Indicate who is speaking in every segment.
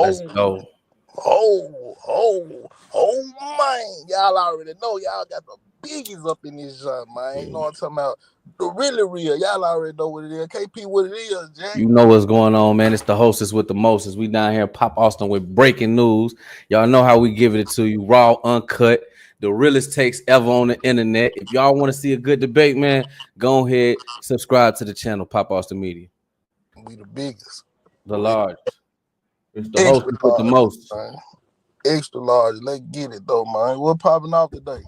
Speaker 1: Let's go.
Speaker 2: Man. Y'all already know. Y'all got the biggies up in this joint, man. You know what I'm talking about? The really real. Y'all already know what it is. KP, what it is, Jack.
Speaker 1: You know what's going on, man. It's the hostess with the mostest. We down here, Pop Austin, with breaking news. Y'all know how we give it to you. Raw, uncut. The realest takes ever on the internet. If y'all want to see a good debate, man, go ahead, subscribe to the channel, Pop Austin Media.
Speaker 2: We the biggest.
Speaker 1: The largest. It's the
Speaker 2: Extra
Speaker 1: hostess with the
Speaker 2: large,
Speaker 1: most.
Speaker 2: man. Extra large. Let's get it, though, man. We're popping off today.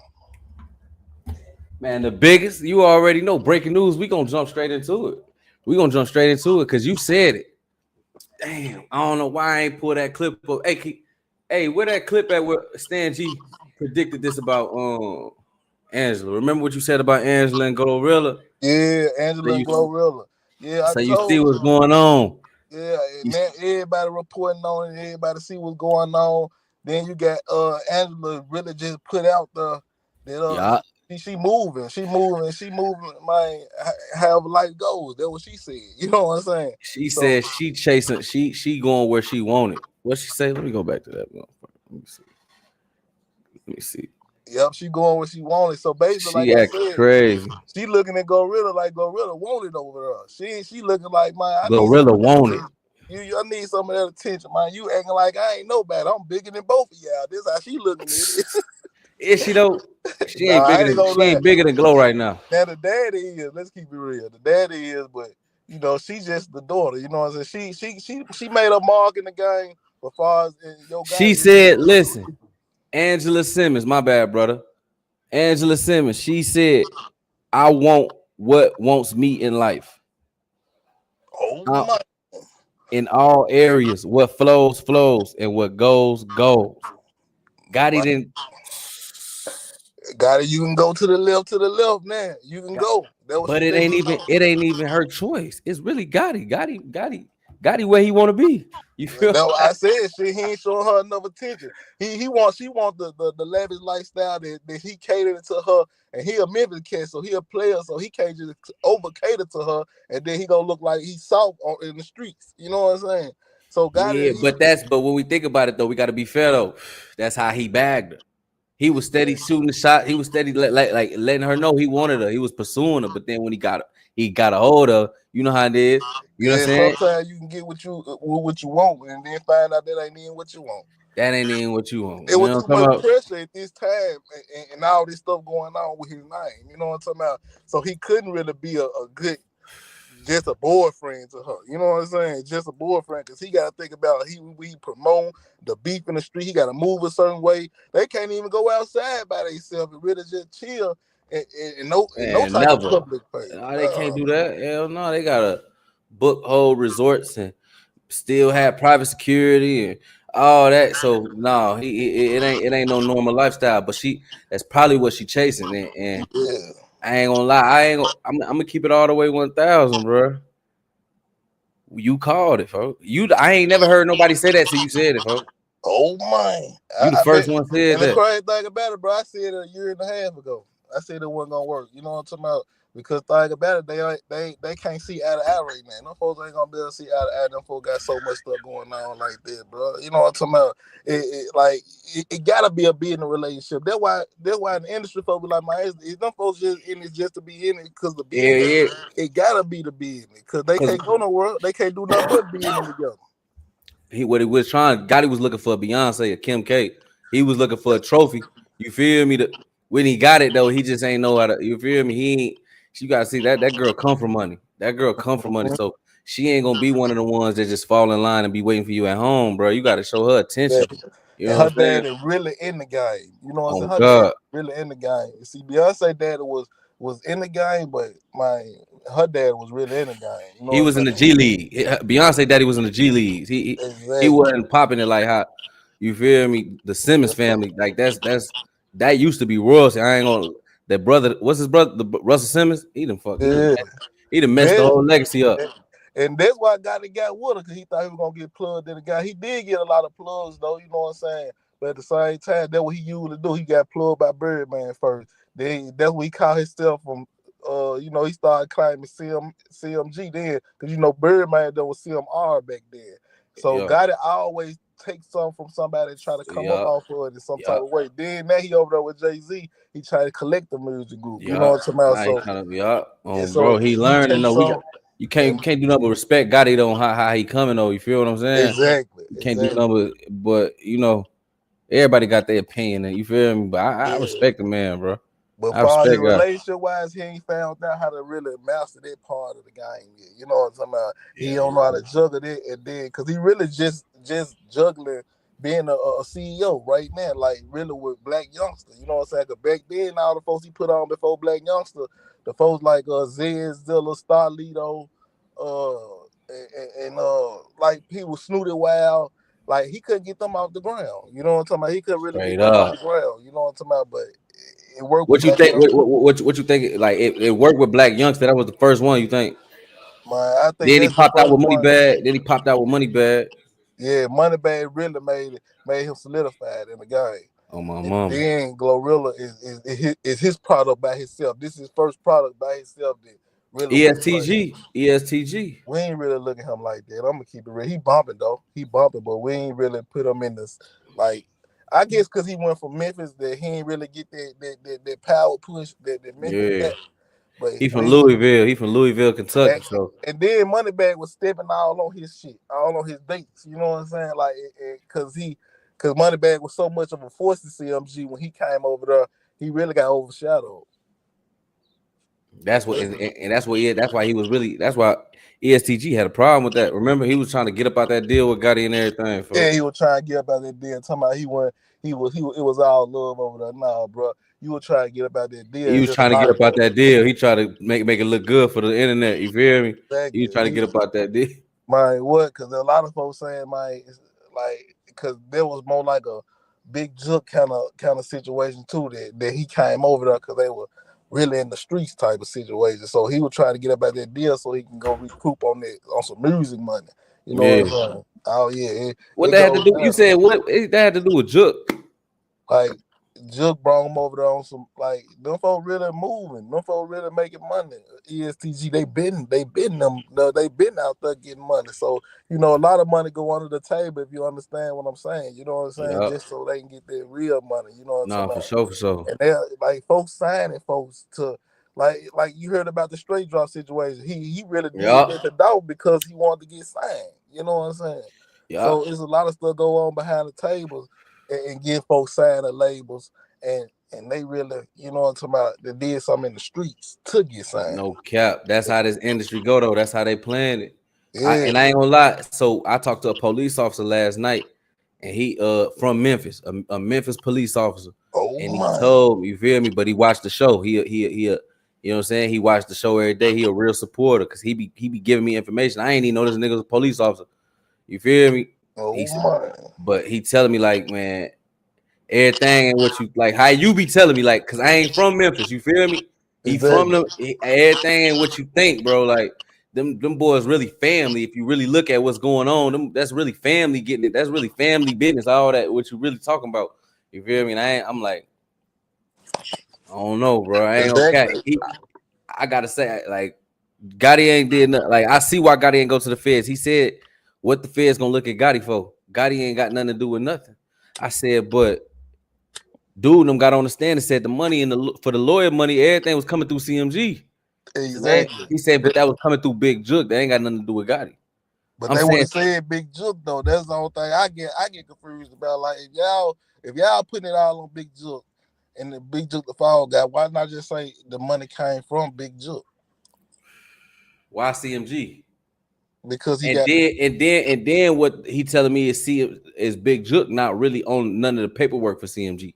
Speaker 1: Man, the biggest, you already know. Breaking news, we gonna jump straight into it. Because you said it. Damn, I don't know why I ain't pull that clip up. Hey, where that clip at where Stan G predicted this about Angela? Remember what you said about Angela and Glorilla?
Speaker 2: Yeah, Angela and Glorilla. Yeah,
Speaker 1: so you see what's going on.
Speaker 2: Yeah, man, everybody reporting on it. Everybody see what's going on. Then you got Angela really just put out she moving, man. However life goes, that's what she said. You know what I'm saying?
Speaker 1: She said she chasing, she going where she wanted. What she say? Let me go back to that. Let me see.
Speaker 2: Yep, she going where she wanted. So basically,
Speaker 1: she
Speaker 2: like I said,
Speaker 1: crazy.
Speaker 2: She looking at Glorilla like Glorilla wanted over her. She looking like, man,
Speaker 1: Glorilla wanted.
Speaker 2: I need some of that attention, man. You acting like I ain't nobody. I'm bigger than both of y'all. This how she looking at it.
Speaker 1: Is she though? She ain't bigger than Glow right now.
Speaker 2: Now the daddy is. Let's keep it real. The daddy is, but you know, she's just the daughter. You know what I'm saying? She made a mark in the game. As far as your game,
Speaker 1: she said, "Listen, Angela Simmons, my bad, brother. Angela Simmons. She said, I want what wants me in life.
Speaker 2: Oh my!
Speaker 1: In all areas, what flows, and what goes. Gotti didn't.
Speaker 2: Gotti, you can go to the left now. You can go.
Speaker 1: But it ain't even her choice. It's really Gotti where he want to be. You feel?
Speaker 2: That's what I said. Shit, he ain't showing her enough attention. She wants the lavish lifestyle that he catered to her, and he a Memphis cat, so he a player, so he can't just over cater to her, and then he gonna look like he's soft in the streets. You know what I'm saying? So Gotti,
Speaker 1: but when we think about it though, we got to be fair though. That's how he bagged her. He was steady shooting the shot. He was steady like letting her know he wanted her. He was pursuing her. But then when he got a hold of her, you know how it is. You know what I'm saying?
Speaker 2: Sometimes you can get what you want, and then find out that ain't even what you want.
Speaker 1: That ain't even what you want.
Speaker 2: It was too much pressure at this time, and all this stuff going on with his name. You know what I'm talking about? So he couldn't really be a good, just a boyfriend to her. You know what I'm saying? Just a boyfriend, because he got to think about we promote the beef in the street. He got to move a certain way. They can't even go outside by themselves and really just chill and no type of public place.
Speaker 1: No, they can't do that. Hell no, they gotta book whole resorts and still have private security and all that. So no, it ain't no normal lifestyle. But that's probably what she chasing. And I ain't gonna lie, I'm gonna keep it all the way 1,000, bro. You called it, folks. I ain't never heard nobody say that till you said it, folks.
Speaker 2: Oh man,
Speaker 1: you the first one said that.
Speaker 2: The crazy thing about it, bro, I said it a year and a half ago. I said it wasn't gonna work. You know what I'm talking about? Because think about it, they can't see eye to eye right now. No folks ain't gonna be able to see eye to eye. Them folks got so much stuff going on like that, bro. You know what I'm talking about? It gotta be a business relationship. That's why in the industry folks be like, man, them folks just in it just to be in it because the business. Yeah. It gotta be the business because they can't go nowhere. They can't do nothing but being together.
Speaker 1: Gotti was looking for a Beyonce or Kim K. He was looking for a trophy. You feel me? When he got it though, he just ain't know how to. You feel me? You gotta see that girl come from money. That girl come from money, so she ain't gonna be one of the ones that just fall in line and be waiting for you at home, bro. You gotta show her attention.
Speaker 2: Yeah. You know her dad is really in the game. You know what I'm saying? Her dad really in the game. You see, Beyonce dad was in the game, but her dad was really in the game. You know
Speaker 1: he was in the G League. Beyonce daddy was in the G Leagues. He wasn't popping it like how, you feel me? The Simmons family, like that used to be royalty. I ain't gonna. That brother, what's his brother? The Russell Simmons. He done messed the whole legacy up.
Speaker 2: And that's why Gotti got with her, because he thought he was gonna get plugged in the guy. He did get a lot of plugs though, you know what I'm saying? But at the same time, that's what he usually do. He got plugged by Birdman first. Then that's what he called himself from. He started claiming CMG then, because Birdman there was CMR back then. So Gotti always take some from somebody and try to come up
Speaker 1: Yup.
Speaker 2: off of it in some type
Speaker 1: Yup.
Speaker 2: of way. Then now he over there with Jay-Z, he trying to collect the music group. You know
Speaker 1: Yup.
Speaker 2: what I'm talking about?
Speaker 1: Now he
Speaker 2: So
Speaker 1: trying to yup.
Speaker 2: and
Speaker 1: Bro,
Speaker 2: so
Speaker 1: he
Speaker 2: he
Speaker 1: learning
Speaker 2: takes
Speaker 1: though. We got
Speaker 2: some
Speaker 1: you
Speaker 2: and
Speaker 1: can't do nothing but respect Gotti on how he coming though. You feel what I'm saying?
Speaker 2: exactly,
Speaker 1: You can't do
Speaker 2: exactly.
Speaker 1: nothing but you know, everybody got their opinion and you feel me? But I
Speaker 2: Yeah.
Speaker 1: respect the man, bro.
Speaker 2: But
Speaker 1: I
Speaker 2: far his
Speaker 1: respect God.
Speaker 2: relationship wise, he ain't found out how to really master that part of the game yet. You know what I'm talking about? He
Speaker 1: Yeah,
Speaker 2: don't know how to juggle it, and then because he really just juggling being a CEO right now, like really with Black Youngster. You know what I'm saying? 'Cause back then, all the folks he put on before Black Youngster, the folks like Zed, Zilla, Starlito, like people Snooty Wild. Like he couldn't get them off the ground. You know what I'm talking about? He couldn't really get
Speaker 1: straight
Speaker 2: them off the
Speaker 1: up.
Speaker 2: ground. You know what I'm talking about? But it worked with
Speaker 1: What you
Speaker 2: Black
Speaker 1: think?
Speaker 2: Youngster.
Speaker 1: What you think? Like it worked with Black Youngster. That was the first one. You think?
Speaker 2: Man, I think
Speaker 1: Then he
Speaker 2: that's the
Speaker 1: popped out
Speaker 2: first
Speaker 1: with Money
Speaker 2: one.
Speaker 1: Bag. Then he popped out with Money Bag.
Speaker 2: Yeah, Moneybag really made him solidified in the game.
Speaker 1: Oh my
Speaker 2: And
Speaker 1: mama.
Speaker 2: then Glorilla is his product by himself. This is his first product by himself that really went crazy.
Speaker 1: ESTG.
Speaker 2: We ain't really look at him like that. I'm gonna keep it real. He bumping though. He bumping, but we ain't really put him in this like. I guess because he went from Memphis that he ain't really get that power push that Memphis
Speaker 1: Yeah.
Speaker 2: got. But
Speaker 1: He from
Speaker 2: when he
Speaker 1: Louisville. He from Louisville,
Speaker 2: and,
Speaker 1: Kentucky. So
Speaker 2: and then Moneybag was stepping all on his shit, all on his dates. You know what I'm saying? Like, because Moneybag was so much of a force to CMG when he came over there, he really got overshadowed.
Speaker 1: that's what, and that's what. Yeah, that's why he was really. That's why ESTG had a problem with that. Remember, he was trying to get up out that deal with Gotti and everything.
Speaker 2: Yeah,
Speaker 1: Folks.
Speaker 2: he was trying to get up out that deal, talking about it was all love over there. Nah, bro, you were trying to get up out that deal.
Speaker 1: He
Speaker 2: It's
Speaker 1: was
Speaker 2: just a
Speaker 1: trying to
Speaker 2: lot
Speaker 1: get
Speaker 2: of
Speaker 1: up out that deal. He tried to make it look good for the internet. You feel me? He
Speaker 2: exactly.
Speaker 1: was trying to get up out that deal.
Speaker 2: Man, what? Because a lot of folks saying, man, it's like, because there was more like a big jook kind of situation too that he came over there because they were really in the streets type of situation. So he was trying to get up at that deal so he can go recoup on some music money. You know what
Speaker 1: Yeah.
Speaker 2: I'm saying? Oh yeah,
Speaker 1: What
Speaker 2: it
Speaker 1: that had to
Speaker 2: goes
Speaker 1: do? You
Speaker 2: down.
Speaker 1: said what? That had to do with Jook.
Speaker 2: Like Jook brought him over there on some like them folks really moving. Them folks really making money. ESTG they been out there getting money. So you know a lot of money go under the table if you understand what I'm saying. You know what I'm saying?
Speaker 1: Yeah.
Speaker 2: Just so they can get their real money. You know what I'm
Speaker 1: Nah,
Speaker 2: talking
Speaker 1: for
Speaker 2: about?
Speaker 1: sure, for sure.
Speaker 2: And they're like folks signing folks to like you heard about the straight drop situation. He really did
Speaker 1: Yeah.
Speaker 2: that to dog because he wanted to get signed. You know what I'm saying?
Speaker 1: Yeah.
Speaker 2: So it's a lot of stuff go on behind the tables and get folks signing labels and they really, you know what I'm talking about, they did something in the streets to get signed.
Speaker 1: No cap. That's how this industry go though. That's how they plan it.
Speaker 2: Yeah.
Speaker 1: I ain't gonna lie. So I talked to a police officer last night, and he from Memphis, a Memphis police officer,
Speaker 2: Oh
Speaker 1: and he
Speaker 2: my.
Speaker 1: told me, you feel me? But he watched the show. He you know what I'm saying? He watched the show every day. He a real supporter because he be giving me information. I ain't even know this nigga was a police officer. You feel me?
Speaker 2: Oh
Speaker 1: He said,
Speaker 2: my.
Speaker 1: but he telling me like, man, everything and what you like, how you be telling me, like, cause I ain't from Memphis, you feel me? He from
Speaker 2: Exactly.
Speaker 1: them, everything and what you think, bro. Like them boys really family. If you really look at what's going on, that's really family getting it. That's really family business. All that what you really talking about. You feel me? And I'm like, I don't know, bro. I ain't okay.
Speaker 2: Exactly.
Speaker 1: I gotta say, like, Gotti ain't did nothing. Like, I see why Gotti ain't go to the feds. He said, what the feds gonna look at Gotti for? Gotti ain't got nothing to do with nothing. I said, but dude, them got on the stand and said the money for the lawyer money, everything was coming through CMG.
Speaker 2: Exactly.
Speaker 1: He said, but that was coming through Big Jook. That ain't got nothing to do with Gotti.
Speaker 2: But
Speaker 1: I'm
Speaker 2: they would
Speaker 1: saying,
Speaker 2: have said Big Jook though. That's the only thing I get confused about. Like if y'all putting it all on Big Jook and the Big Jook the fall guy, why not just say the money came from Big Jook?
Speaker 1: why CMG?
Speaker 2: Because he
Speaker 1: And
Speaker 2: got
Speaker 1: then what he telling me is Big Jook not really on none of the paperwork for CMG.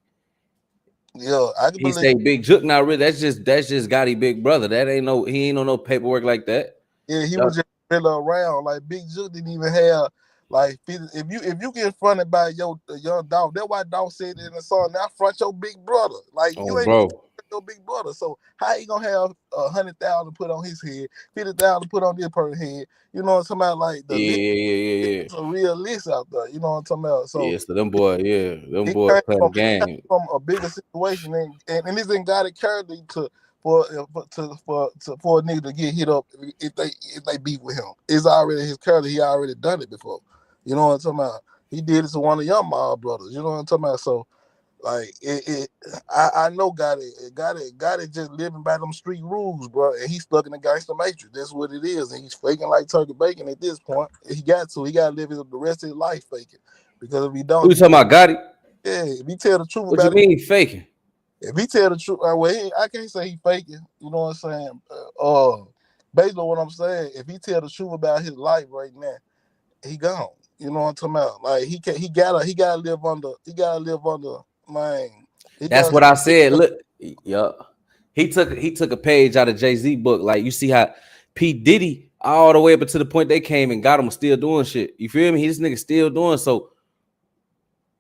Speaker 2: I can
Speaker 1: He
Speaker 2: believe.
Speaker 1: say Big Jook not really. That's just Gotti big brother. That ain't no. He ain't on no paperwork like that.
Speaker 2: Yeah, he
Speaker 1: Yup.
Speaker 2: was just really around. Like Big Jook didn't even have like if you get fronted by your young dog, that's why dog said in the song. Now front your big brother. Like
Speaker 1: Oh,
Speaker 2: you ain't even
Speaker 1: bro.
Speaker 2: front your big brother. So how he gonna have 100,000 put on his head, 50,000 put on this person's head? You know what I'm talking about? Like the list
Speaker 1: Yeah.
Speaker 2: is a real list out there. You know what I'm talking about? So
Speaker 1: Yeah. So them them
Speaker 2: he
Speaker 1: boys
Speaker 2: came
Speaker 1: playing
Speaker 2: from,
Speaker 1: the game.
Speaker 2: a bigger situation, and this ain't got it carried to for a nigga to get hit up if they beef with him. It's already his character. He already done it before. You know what I'm talking about? He did it to one of Youngboy brothers. You know what I'm talking about? So like I know Gotti just living by them street rules, bro, and he's stuck in the gangster matrix. That's what it is, and he's faking like turkey bacon at this point. He got to live the rest of his life faking, because if he don't,
Speaker 1: Who you talking about, Gotti?
Speaker 2: yeah, if he tell the truth
Speaker 1: What you
Speaker 2: about it,
Speaker 1: mean he faking?
Speaker 2: if he tell the truth, well, I can't say he faking. You know what I'm saying? Based on what I'm saying, if he tell the truth about his life right now, he gone. You know what I'm talking about? Like he gotta live under man. He
Speaker 1: That's
Speaker 2: gotta
Speaker 1: what I said. Look, yup. He took a page out of Jay-Z book. Like you see how P. Diddy all the way up to the point they came and got him still doing shit. You feel me? This nigga still doing so.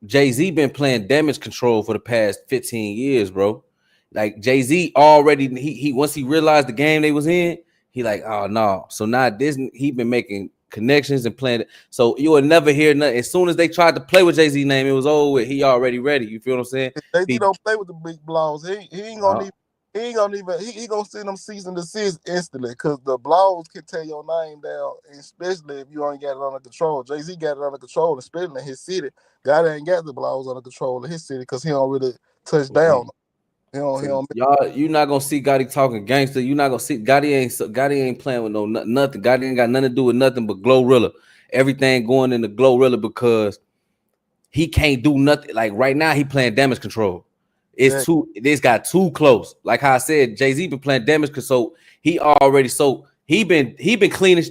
Speaker 1: Jay-Z been playing damage control for the past 15 years, bro. Like Jay-Z already he once he realized the game they was in, he like, oh no. So now this he been making connections and playing it. So you will never hear nothing. As soon as they tried to play with Jay-Z name, it was over with. He already ready. You feel what I'm saying?
Speaker 2: Jay-Z don't play with the big blows. He ain't gonna he gonna send them cease and desist instantly, because the blows can tear your name down, especially if you ain't got it under control. Jay-Z got it under control, especially in his city. God ain't got the blows under control in his city because he don't really touch down.
Speaker 1: So y'all, you not gonna see Gotti talking gangster. You not gonna see Gotti ain't playing with no nothing. Gotti ain't got nothing to do with nothing but Glorilla. Everything going in the Glorilla because he can't do nothing. Like right now, he playing damage control. This got too close. Like how I said, Jay-Z been playing damage control. He already he been cleaning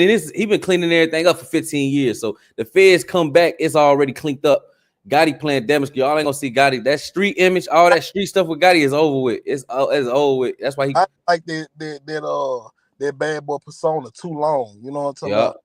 Speaker 1: this. He been cleaning everything up for 15 years. So the feds come back, it's already cleaned up. Gotti playing damage. Y'all ain't gonna see Gotti. That street image, all that street stuff with Gotti is over with. It's over with. That's why
Speaker 2: I like that bad boy persona too long. You know what I'm talking about?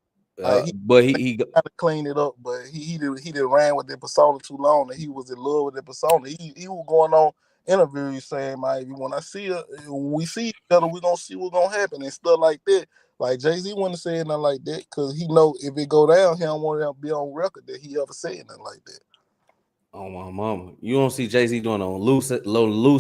Speaker 1: But he
Speaker 2: got to clean it up, but he did ran with that persona too long, and he was in love with that persona. He was going on interviews saying, "Man, when I see her, when we see each other, we gonna see what's gonna happen," and stuff like that. Like Jay-Z wouldn't say nothing like that, because he know if it go down, he don't want to be on record that he ever said nothing like that.
Speaker 1: Oh my mama, you don't see Jay-Z doing no loose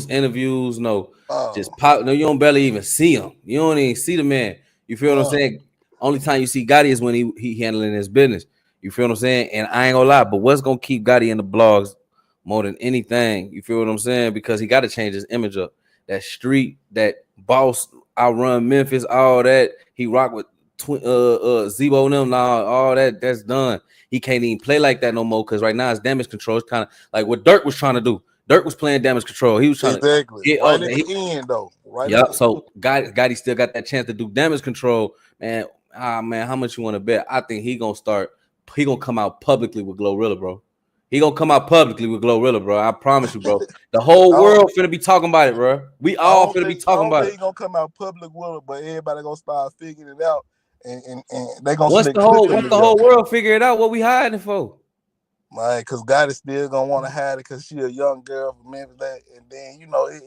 Speaker 1: interviews, no just pop. No, you don't barely even see him. You don't even see the man. You feel what I'm saying? Only time you see Gotti is when he handling his business. You feel what I'm saying? And I ain't gonna lie, but what's gonna keep Gotti in the blogs more than anything? You feel what I'm saying? Because he got to change his image up. That street, that boss, I run Memphis, all that. He rock with Zebo and them now, all that's done. He can't even play like that no more, because right now it's damage control. It's kind of like what Dirk was trying to do. Dirk was playing damage control. He was trying to
Speaker 2: get right at the end though. Right.
Speaker 1: Yep. So Gotti still got that chance to do damage control, man. Man, how much you want to bet? I think he gonna come out publicly with Glorilla, bro. He gonna come out publicly with Glorilla, bro. I promise you, bro. The whole world finna be talking about it, bro. We all finna be talking about it.
Speaker 2: He gonna come out public with it, but everybody gonna start figuring it out, and they gonna.
Speaker 1: Once the whole world figure it out, what we hiding for?
Speaker 2: Man, because God is still gonna want to hide it, because she a young girl from Memphis, and then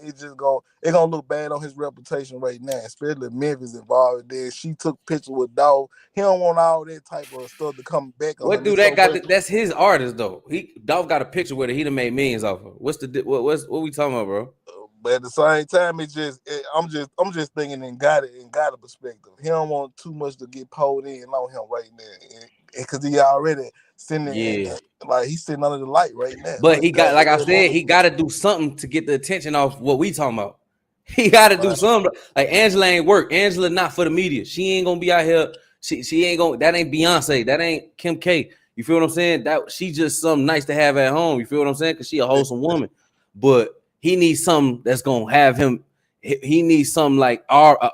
Speaker 2: it just gonna look bad on his reputation right now, especially if Memphis involved. Then she took pictures with Dog. He don't want all that type of stuff to come back.
Speaker 1: What do that got? That's his artist though. Dog got a picture with her. He done made millions off of. What we talking about, bro?
Speaker 2: But at the same time, I'm just thinking in God perspective. He don't want too much to get pulled in on him right now, because he already sitting like he's sitting under the light right now.
Speaker 1: But he got, like I said, he got to do something to get the attention off what we talking about. He got to do something. Like Angela ain't work. Angela not for the media. She ain't gonna be out here. She ain't gonna. That ain't Beyonce. That ain't Kim K. You feel what I'm saying? That she just something nice to have at home. You feel what I'm saying? Because she a wholesome woman. But he needs something that's gonna have him. He needs something like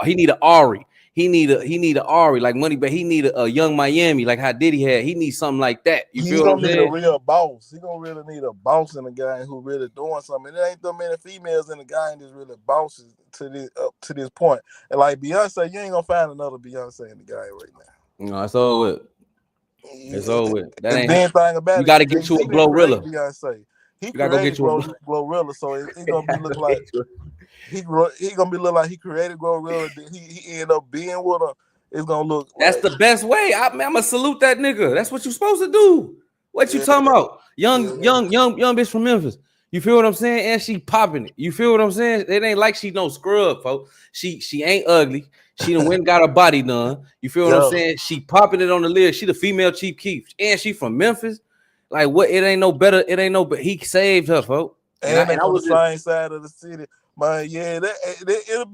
Speaker 1: he need an Ari. He need a Ari like money, but he need a Young Miami like how Diddy had. He needs something like that. You feel what I'm saying?
Speaker 2: He gonna need a real boss. He gonna really need a boss in the guy who really doing something. It ain't that many females in the guy that's really bosses to this point. And like Beyonce, you ain't gonna find another Beyonce in the guy right now.
Speaker 1: No, it's over with. It's over with. That ain't.
Speaker 2: Thing about
Speaker 1: you got to get you a Glorilla.
Speaker 2: Beyonce.
Speaker 1: He created
Speaker 2: Glorilla, so it's gonna be look like he gonna be look like he created Glorilla. He ended up being with her. It's gonna look.
Speaker 1: That's the best way. I'm gonna salute that nigga. That's what you supposed to do. What you talking about? Young bitch from Memphis. You feel what I'm saying? And she popping it. You feel what I'm saying? It ain't like she no scrub, folks. She ain't ugly. She done went and got her body done. You feel what I'm saying? She popping it on the list. She the female Chief Keef, and she from Memphis. Like what? It ain't no better. It ain't no. But he saved her, folks.
Speaker 2: And they
Speaker 1: And I
Speaker 2: on the
Speaker 1: was just,
Speaker 2: same side of the city. Man, yeah, it'll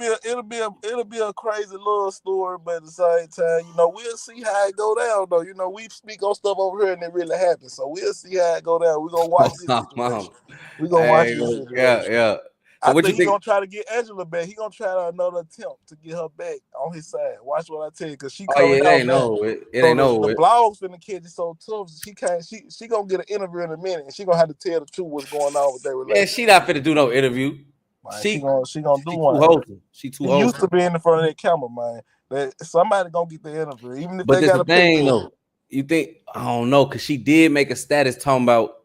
Speaker 2: be a crazy love story, but at the same time, you know, we'll see how it go down though. You know, we speak on stuff over here and it really happens. So we'll see how it go down. We're gonna watch this
Speaker 1: mom.
Speaker 2: situation. We're gonna watch this
Speaker 1: Yeah,
Speaker 2: situation.
Speaker 1: yeah. So
Speaker 2: I
Speaker 1: what you
Speaker 2: think he
Speaker 1: think?
Speaker 2: gonna try to get Angela back. He gonna try to another attempt to get her back on his side. Watch what I tell you, cause she
Speaker 1: Oh yeah,
Speaker 2: coming
Speaker 1: it
Speaker 2: out
Speaker 1: ain't
Speaker 2: now.
Speaker 1: no. It
Speaker 2: So
Speaker 1: ain't
Speaker 2: the
Speaker 1: no.
Speaker 2: blogs finna catch it so tough. She can't. She gonna get an interview in a minute, and she gonna have to tell the truth what's going on with their
Speaker 1: Man,
Speaker 2: relationship.
Speaker 1: she not finna do no interview.
Speaker 2: Man,
Speaker 1: She
Speaker 2: she gonna do
Speaker 1: she too
Speaker 2: one.
Speaker 1: wholesome. She too
Speaker 2: She used
Speaker 1: wholesome.
Speaker 2: to be in the front of that camera, man. That somebody gonna get the interview, even if
Speaker 1: But
Speaker 2: they
Speaker 1: that's the
Speaker 2: gotta pay
Speaker 1: thing
Speaker 2: for it.
Speaker 1: though. You think I don't know because she did make a status talking about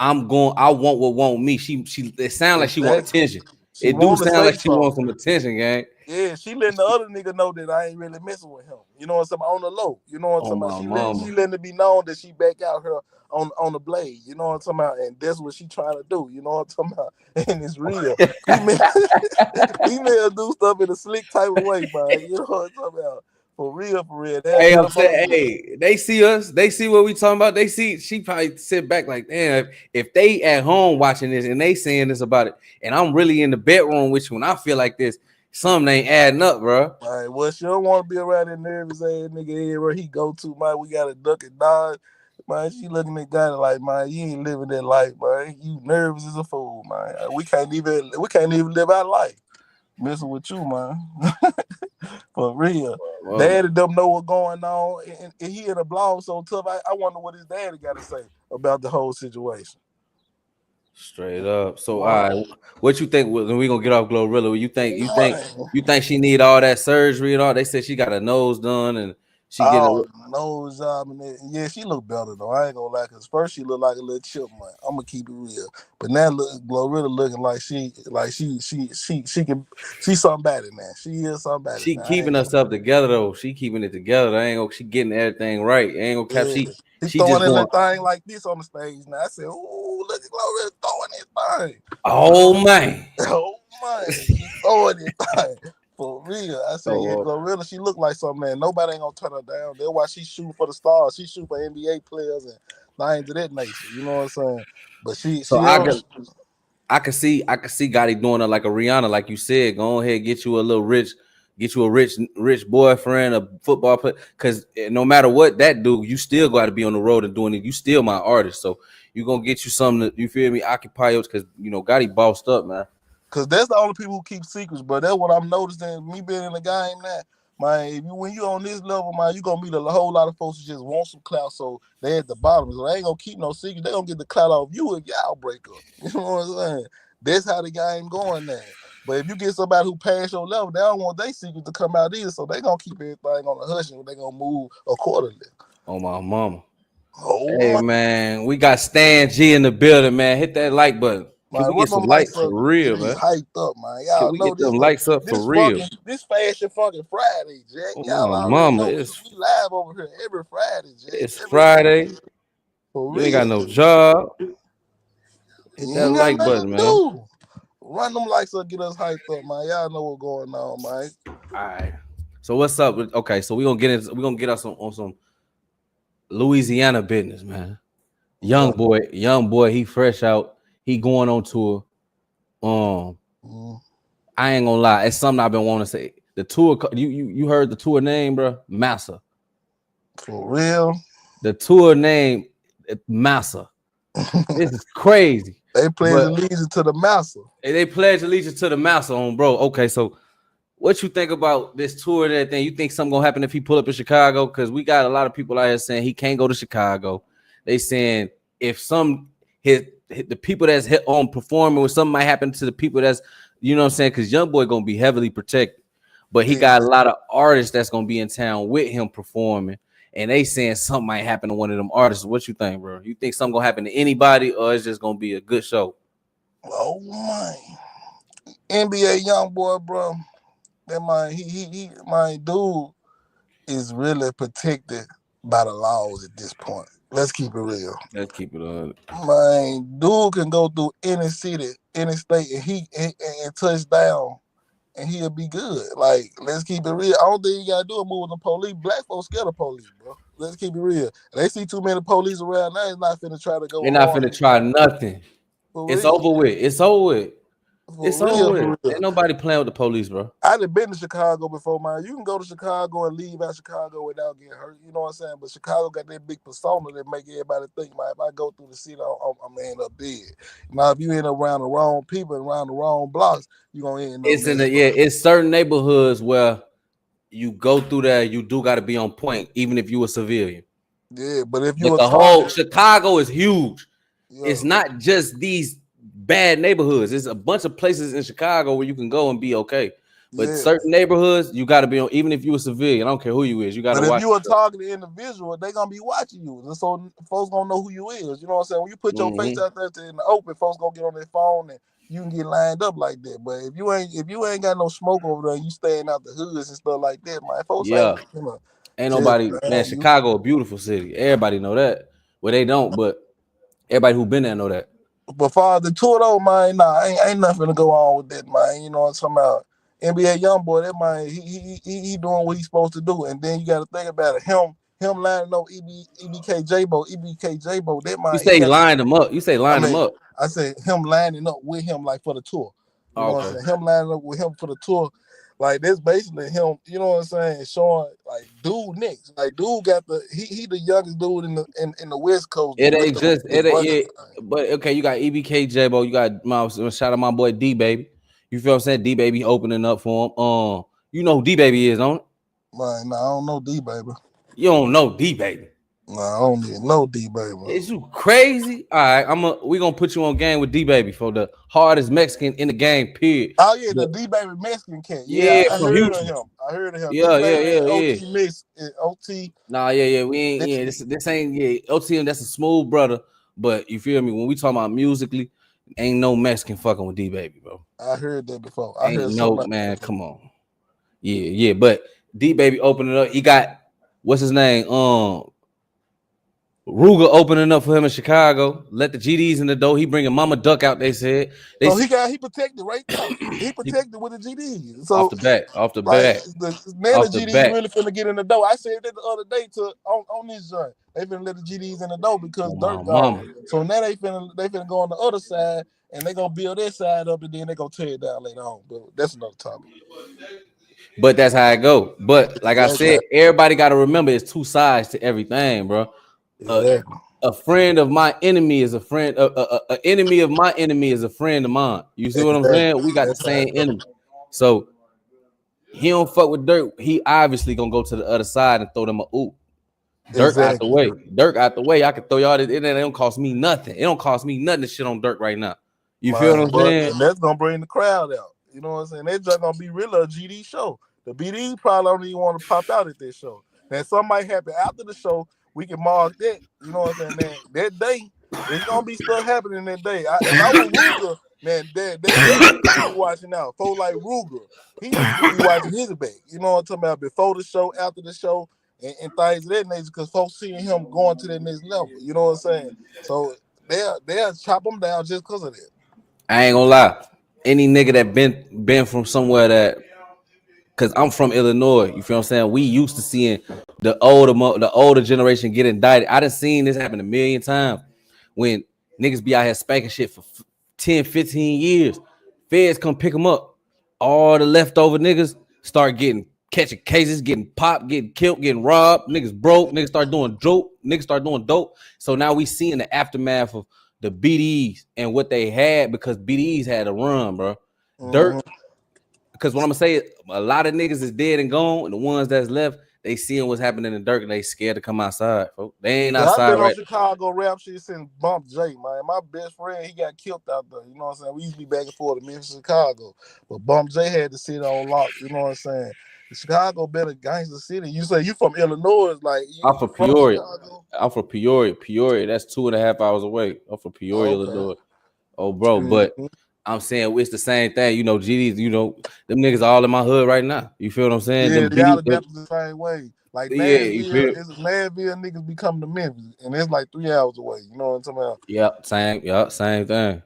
Speaker 1: I'm going. I want what want me. She. It sounds like she want
Speaker 2: Exactly.
Speaker 1: attention.
Speaker 2: She
Speaker 1: It do
Speaker 2: want to
Speaker 1: sound
Speaker 2: say
Speaker 1: like she wants
Speaker 2: something.
Speaker 1: some attention, gang.
Speaker 2: Yeah, she letting the other nigga know that I ain't really messing with him. You know what I'm saying? On the low. You know what I'm
Speaker 1: Oh
Speaker 2: talking about?
Speaker 1: my mama.
Speaker 2: She letting it be known that she back out her on the blade. You know what I'm talking about? And that's what she trying to do. You know what I'm talking about? And it's real. Female, female do stuff in a slick type of way, man. You know what I'm talking about? For real, for real. They'll
Speaker 1: Hey,
Speaker 2: get
Speaker 1: I'm
Speaker 2: up on
Speaker 1: saying,
Speaker 2: you.
Speaker 1: hey, they see us, they see what we talking about. They see she probably sit back like, damn, if they at home watching this and they saying this about it, and I'm really in the bedroom with you when I feel like this, something ain't adding up, bro.
Speaker 2: All right, well, she don't want to be around that nervous ass nigga where he go to, man. We got to duck and dodge. Man, she looking at guy like, man, you ain't living that life, man. You nervous as a fool, man. We can't even live our life messing with you, man. For real.
Speaker 1: Mama.
Speaker 2: Daddy don't know what's going on, and he in a blog so tough. I wonder what his daddy got to say about the whole situation.
Speaker 1: Straight up. So, all
Speaker 2: Man,
Speaker 1: right, what you think? When we gonna get off Glorilla?
Speaker 2: man.
Speaker 1: You think she need all that surgery and all? They said she got her nose done and she getting
Speaker 2: Oh,
Speaker 1: a
Speaker 2: nose job and that. Yeah, she look better though. I ain't gonna lie, cause first she looked like a little chipmunk. I'm gonna keep it real, but now look, Glorilla looking like she can, she's somebody now. She is somebody
Speaker 1: she
Speaker 2: now. I
Speaker 1: keeping
Speaker 2: ain't gonna,
Speaker 1: herself together though. She keeping it together. I ain't gonna. She getting everything right. Ain't gonna cap.
Speaker 2: yeah. He
Speaker 1: She
Speaker 2: throwing
Speaker 1: just
Speaker 2: that
Speaker 1: going.
Speaker 2: little thing like this on the stage now. I said, ooh, look at Glorilla throwing that thing.
Speaker 1: Oh man.
Speaker 2: Oh man, she throwing it thing. For real. I said, yeah,
Speaker 1: So
Speaker 2: Glorilla, she look like something, man. Nobody ain't gonna turn her down. That's why she shooting for the stars. She shoot for NBA players and things of that nature. You know what I'm saying? But
Speaker 1: so
Speaker 2: she else,
Speaker 1: I could see Gotti doing it like a Rihanna, like you said. Go ahead, get you a little rich, get you a rich boyfriend, a football player. Because no matter what that do, you still got to be on the road and doing it. You still my artist, so you gonna get you something that you feel me occupy you because you know Gotti bossed up, man.
Speaker 2: because that's the only people who keep secrets. But that's what I'm noticing. Me being in the game now, man. If you, when you on this level, man, you gonna meet a whole lot of folks who just want some clout. So they at the bottom. So they ain't gonna keep no secrets. They gonna get the clout off you if y'all break up. You know what I'm saying? That's how the game going now. But if you get somebody who pass your level, they don't want their secrets to come out either. So they gonna keep everything on the hush and they gonna move accordingly.
Speaker 1: Oh my mama.
Speaker 2: Oh
Speaker 1: Hey
Speaker 2: my,
Speaker 1: man, we got Stan G in the building, man. Hit that like button. Can
Speaker 2: man,
Speaker 1: we get
Speaker 2: run them
Speaker 1: some
Speaker 2: lights
Speaker 1: likes
Speaker 2: up,
Speaker 1: for
Speaker 2: get
Speaker 1: real,
Speaker 2: me
Speaker 1: man?
Speaker 2: hyped up, man.
Speaker 1: Can
Speaker 2: Y'all
Speaker 1: we
Speaker 2: know
Speaker 1: get
Speaker 2: this
Speaker 1: them likes up for real?
Speaker 2: this fashion fucking Friday, Jack.
Speaker 1: Oh
Speaker 2: Y'all
Speaker 1: my
Speaker 2: already
Speaker 1: mama,
Speaker 2: know we live over here every Friday, Jack.
Speaker 1: it's
Speaker 2: Every Friday.
Speaker 1: Friday.
Speaker 2: For
Speaker 1: You ain't got
Speaker 2: real.
Speaker 1: no job. Hit
Speaker 2: You
Speaker 1: that
Speaker 2: ain't got
Speaker 1: like
Speaker 2: nothing
Speaker 1: button,
Speaker 2: to
Speaker 1: man.
Speaker 2: do. Run them lights up, get us hyped up, man. Y'all know what's going on, man.
Speaker 1: All right. So what's up? Okay, so we gonna get us on some Louisiana business, man.
Speaker 2: Okay.
Speaker 1: Young boy, he fresh out. He going on tour. Um,
Speaker 2: Mm,
Speaker 1: I ain't gonna lie, it's something I've been wanting to say. The tour, you heard the tour name, bro? Massa.
Speaker 2: for real.
Speaker 1: The tour name, Massa. This is crazy.
Speaker 2: They pledge
Speaker 1: But
Speaker 2: allegiance to the master.
Speaker 1: they pledge allegiance to the Massa on, bro. Okay, so what you think about this tour and everything? You think something gonna happen if he pull up in Chicago? Because we got a lot of people out here saying he can't go to Chicago. They saying if the people that's hit on performing, or something might happen to the people that's you know what I'm saying? Because Youngboy gonna be heavily protected, but he got a lot of artists that's gonna be in town with him performing, and they saying something might happen to one of them artists. What you think, bro? You think something gonna happen to anybody, or it's just gonna be a good show?
Speaker 2: Oh my. NBA young boy, bro. That man, he my dude is really protected by the laws at this point. Let's keep it real.
Speaker 1: Let's keep it on.
Speaker 2: Man, dude can go through any city, any state, and touch down, and he'll be good. Like, let's keep it real. I don't think you gotta do a move with the police. Black folks scared of police, bro. let's keep it real. They see too many police around now. It's not finna try to go
Speaker 1: They're not
Speaker 2: hard.
Speaker 1: finna try nothing.
Speaker 2: For
Speaker 1: It's
Speaker 2: real.
Speaker 1: over with. It's over with. It's
Speaker 2: For
Speaker 1: over
Speaker 2: real,
Speaker 1: with.
Speaker 2: for real.
Speaker 1: Ain't nobody playing with the police, bro.
Speaker 2: I done been to Chicago before, man. You can go to Chicago and leave out Chicago without getting hurt. You know what I'm saying? But Chicago got that big persona that make everybody think, man, if I go through the city, I'm gonna end up dead. Now, if you end up around the wrong people and around the wrong blocks, you gonna end up
Speaker 1: It's in the
Speaker 2: messed up.
Speaker 1: it's certain neighborhoods where you go through there, you do got to be on point, even if you a civilian.
Speaker 2: Yeah, but if you
Speaker 1: But
Speaker 2: a
Speaker 1: the whole
Speaker 2: target,
Speaker 1: Chicago is huge.
Speaker 2: yeah,
Speaker 1: It's not just these bad neighborhoods. There's a bunch of places in Chicago where you can go and be okay. But
Speaker 2: yeah.
Speaker 1: certain neighborhoods, you got to be on. Even if you a civilian, I don't care who you is, you got to
Speaker 2: But if
Speaker 1: watch
Speaker 2: you a
Speaker 1: yourself.
Speaker 2: targeted individual, they gonna be watching you, and so folks gonna know who you is. You know what I'm saying? When you put your face out there in the open, folks gonna get on their phone and you can get lined up like that. But if you ain't got no smoke over there, and you staying out the hoods and stuff like that, man. Folks
Speaker 1: Yeah,
Speaker 2: ain't gonna
Speaker 1: ain't
Speaker 2: just
Speaker 1: nobody, man.
Speaker 2: man you.
Speaker 1: Chicago, a beautiful city. Everybody know that. Well, they don't, but everybody who been there know that.
Speaker 2: But for the tour though, man, nah, ain't nothing to go on with that, man. You know what I'm talking about? NBA Youngboy, that man, he doing what he's supposed to do, and then you got to think about it. Him lining up EBK J-Bo, that
Speaker 1: You
Speaker 2: man, he
Speaker 1: say
Speaker 2: got.
Speaker 1: line them up. You say
Speaker 2: I
Speaker 1: line them
Speaker 2: mean,
Speaker 1: up.
Speaker 2: I said him lining up with him like for the tour. You know
Speaker 1: Oh,
Speaker 2: what I'm
Speaker 1: okay.
Speaker 2: saying? Him lining up with him for the tour. Like that's basically him, you know what I'm saying, showing like dude next. Like dude got he the youngest dude in the West Coast that
Speaker 1: It
Speaker 2: really
Speaker 1: ain't just
Speaker 2: is
Speaker 1: it. Ain't,
Speaker 2: running.
Speaker 1: yeah, but okay, you got EBK J-Bo. You got my shout out my boy D Baby. You feel what I'm saying? D Baby opening up for him. You know who D Baby is, don't?
Speaker 2: Man, nah, I don't know D baby.
Speaker 1: You don't know D Baby.
Speaker 2: Nah, I don't even know D baby.
Speaker 1: Is you crazy? All right, we gonna put you on game with D Baby for the hardest Mexican in the game. Period.
Speaker 2: Oh yeah, the
Speaker 1: But,
Speaker 2: D baby Mexican cat. Yeah,
Speaker 1: yeah,
Speaker 2: I
Speaker 1: from
Speaker 2: heard of
Speaker 1: Houston.
Speaker 2: him. I heard of him. D
Speaker 1: Yeah, yeah,
Speaker 2: baby
Speaker 1: yeah,
Speaker 2: and
Speaker 1: yeah.
Speaker 2: OT Mix and OT.
Speaker 1: Nah, yeah. We ain't. Yeah,
Speaker 2: Mexican.
Speaker 1: this ain't. Yeah, OTM. That's a smooth brother. But you feel me? When we talk about musically, ain't no Mexican fucking with D Baby, bro.
Speaker 2: I heard that before. I
Speaker 1: Ain't
Speaker 2: heard
Speaker 1: no
Speaker 2: something
Speaker 1: man.
Speaker 2: like that.
Speaker 1: Come on. Yeah. But D Baby opening up. He got what's his name? Ruger opening up for him in Chicago. Let the GDs in the door. He bringing Mama Duck out. They said they
Speaker 2: So he protected right there. He
Speaker 1: he,
Speaker 2: protected with the GDs.
Speaker 1: off
Speaker 2: So
Speaker 1: the back, off the
Speaker 2: like
Speaker 1: back,
Speaker 2: now the
Speaker 1: off the
Speaker 2: GDs
Speaker 1: back.
Speaker 2: really finna get in the door. I said that the other day to on this joint. They finna let the GDs in the door because
Speaker 1: On my
Speaker 2: Dirt
Speaker 1: mama.
Speaker 2: gone. So now they finna go on the other side and they gonna build their side up and then they gonna tear it down later on. But that's another topic.
Speaker 1: But that's how it go. But like I
Speaker 2: Exactly.
Speaker 1: said, everybody got to remember it's two sides to everything, bro.
Speaker 2: Exactly.
Speaker 1: A friend of my enemy is a friend. A enemy of my enemy is a friend of mine. You see what I'm
Speaker 2: Exactly.
Speaker 1: saying? We got the
Speaker 2: That's how
Speaker 1: same
Speaker 2: it go.
Speaker 1: enemy. So he don't fuck with Dirk. He obviously gonna go to the other side and throw them a oop. Dirk out the
Speaker 2: Exactly.
Speaker 1: way. Dirk out the way. I can throw y'all this. It don't cost me nothing. It don't cost me nothing to shit on Dirk right now. You feel what
Speaker 2: Man,
Speaker 1: I'm
Speaker 2: but
Speaker 1: saying?
Speaker 2: and that's gonna bring the crowd out. You know what I'm saying? That's just gonna be really a GD show. The BD probably don't even want to pop out at this show. Now something might happen after the show. We can mark that. You know what I'm saying? Man, that day, it's gonna be stuff happening that day. If I were Ruger, man, that day you need to be watching out. Folks like Ruger, he needs to be watching his back. You know what I'm talking about? Before the show, after the show, and things of that nature, because folks seeing him going to that next level. You know what I'm saying? So they'll chop him down just because of that.
Speaker 1: I ain't gonna lie. Any nigga that been from somewhere that, cause I'm from Illinois. You feel what I'm saying? We used to seeing the older generation get indicted. I done seen this happen a million times when niggas be out here spanking shit for 10, 15 years. Feds come pick them up. All the leftover niggas start catching cases, getting popped, getting killed, getting robbed. Niggas broke. Niggas start doing dope. Niggas start doing dope. So now we seeing the aftermath of the BDs and what they had because BDs had a run, bro.
Speaker 2: Mm-hmm.
Speaker 1: Dirt, because what I'm gonna say, a lot of niggas is dead and gone, and the ones that's left, they seeing what's happening in Dirt, and they scared to come outside. Folks. They ain't
Speaker 2: I've
Speaker 1: outside
Speaker 2: been on
Speaker 1: right.
Speaker 2: Chicago rap shit since Bump J, man. My best friend, he got killed out there. You know what I'm saying? We used to be back and forth to Memphis, Chicago. But Bump J had the city on lock. You know what I'm saying? Chicago been a gangster city. You say you from Illinois, like
Speaker 1: I'm
Speaker 2: you
Speaker 1: from
Speaker 2: from
Speaker 1: Peoria.
Speaker 2: Chicago?
Speaker 1: I'm from Peoria. Peoria, that's 2.5 hours away. I'm from Peoria,
Speaker 2: Okay.
Speaker 1: Illinois. Oh, bro, but
Speaker 2: Mm-hmm.
Speaker 1: I'm saying it's the same thing. You know, GDs, them niggas all in my hood right now. You feel what I'm saying?
Speaker 2: Yeah,
Speaker 1: Them
Speaker 2: y'all
Speaker 1: GD,
Speaker 2: adapted the same way. Like
Speaker 1: yeah, you
Speaker 2: Nashville,
Speaker 1: feel?
Speaker 2: Nashville niggas be coming to Memphis, and it's like 3 hours away. You know what I'm talking about?
Speaker 1: Yep, same thing.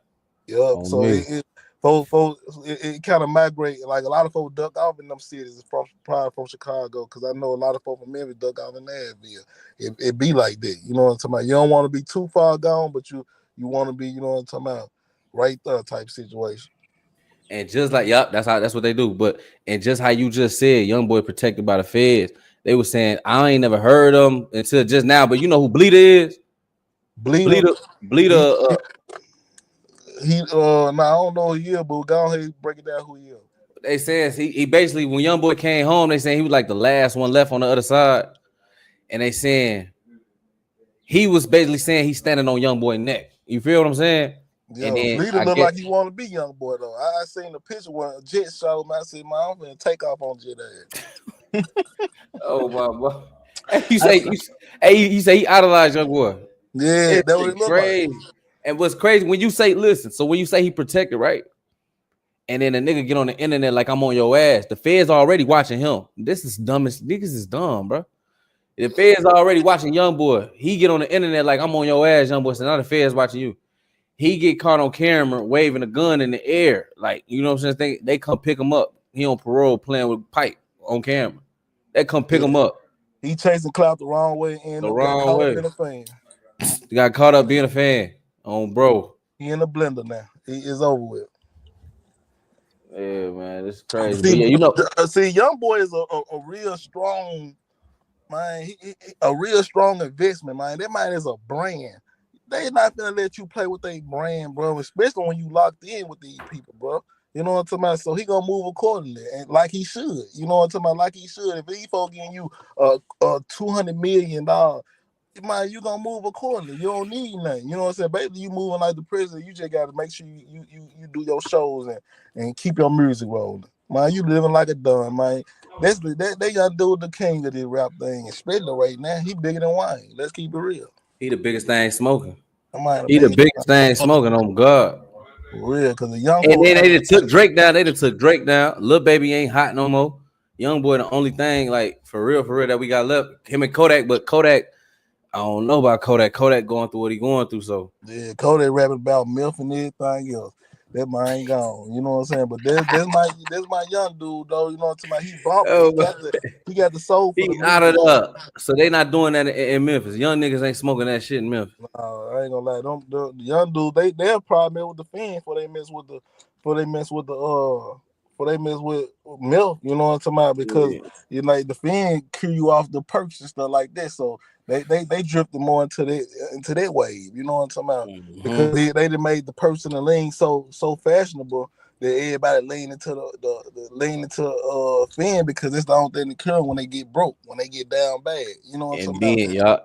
Speaker 2: Yep.
Speaker 1: On
Speaker 2: So
Speaker 1: me.
Speaker 2: it kind of migrate. Like a lot of folks duck off in them cities probably from Chicago, because I know a lot of folks from Memphis duck off in Nashville. It be like that. You know what I'm talking about? You don't want to be too far gone, but you want to be, you know what I'm talking about, right there type situation.
Speaker 1: And just like, yup, that's what they do. But and just how you just said, Youngboy protected by the feds. They were saying I ain't never heard them until just now. But you know who Bleeder is?
Speaker 2: Bleeder,
Speaker 1: Bleeder.
Speaker 2: nah, I don't know who he is, but go ahead and break it down who he is.
Speaker 1: They saying he basically, when Youngboy came home, they saying he was like the last one left on the other side, and they saying he was basically saying he's standing on Youngboy neck. You feel what I'm saying?
Speaker 2: Yeah,
Speaker 1: And then
Speaker 2: Bleeder look like he want to be Youngboy though. I seen the picture when Jet showed me. I said, "Man, I'm gonna take off on Jet ass."
Speaker 1: Oh my boy. You say he idolized Youngboy.
Speaker 2: Yeah,
Speaker 1: It's
Speaker 2: that what it look
Speaker 1: crazy.
Speaker 2: like.
Speaker 1: And what's crazy when you say, listen, so when you say he protected, right? And then a nigga get on the internet like I'm on your ass. The feds already watching him. This is dumbest. Niggas is dumb, bro. The feds already watching Youngboy. He get on the internet like I'm on your ass, Youngboy. So now the feds watching you. He get caught on camera waving a gun in the air. Like, you know what I'm saying? They come pick him up. He on parole playing with pipe on camera. They come pick him up.
Speaker 2: He chasing clout the wrong way and
Speaker 1: The
Speaker 2: got
Speaker 1: wrong
Speaker 2: caught
Speaker 1: way.
Speaker 2: up in a fan.
Speaker 1: He got caught up being a fan on bro.
Speaker 2: He in the blender now. He is over with.
Speaker 1: Yeah, man, this is crazy.
Speaker 2: See,
Speaker 1: But yeah, you know,
Speaker 2: Youngboy is a real strong man. A real strong investment, man. That man is a brand. They not gonna let you play with their brand, bro. Especially when you locked in with these people, bro. You know what I'm talking about? So he gonna move accordingly, and like he should. You know what I'm talking about? Like he should. If these folks getting you a $200 million, man, you gonna move accordingly. You don't need nothing. You know what I'm saying? Basically, you moving like the president. You just gotta make sure you do your shows and keep your music rolling. Man, you living like a done, man. They gotta do the king of this rap thing, especially right now. He bigger than Wayne. Let's keep it real.
Speaker 1: he the biggest thing smoking.
Speaker 2: Man,
Speaker 1: He the biggest thing smoking on God.
Speaker 2: for real, because the young
Speaker 1: And
Speaker 2: folks
Speaker 1: then they just took Drake down. They just took Drake down. Lil Baby ain't hot no more. Youngboy the only thing, like for real that we got left. Him and Kodak, but Kodak, I don't know about Kodak. Kodak going through what he going through. So
Speaker 2: yeah, Kodak rapping about MILF and everything else. That man ain't gone. You know what I'm saying? But that's my young dude though. You know what I'm talking about? He bumping. He got the soul for
Speaker 1: he
Speaker 2: the
Speaker 1: out
Speaker 2: music.
Speaker 1: it up. So they not doing that in Memphis. Young niggas ain't smoking that shit in Memphis.
Speaker 2: I ain't gonna lie. The young dude, they have problem with the fan before they mess with milk. You know what I'm talking about? Because you like the fan cue you off the perks and stuff like that. So they drifted more into that wave. You know what I'm talking about?
Speaker 1: Mm-hmm.
Speaker 2: Because they done made the person and lean so fashionable that everybody lean into the fan, because it's the only thing that kill when they get broke, when they get down bad. You know what I'm talking about?
Speaker 1: Y'all.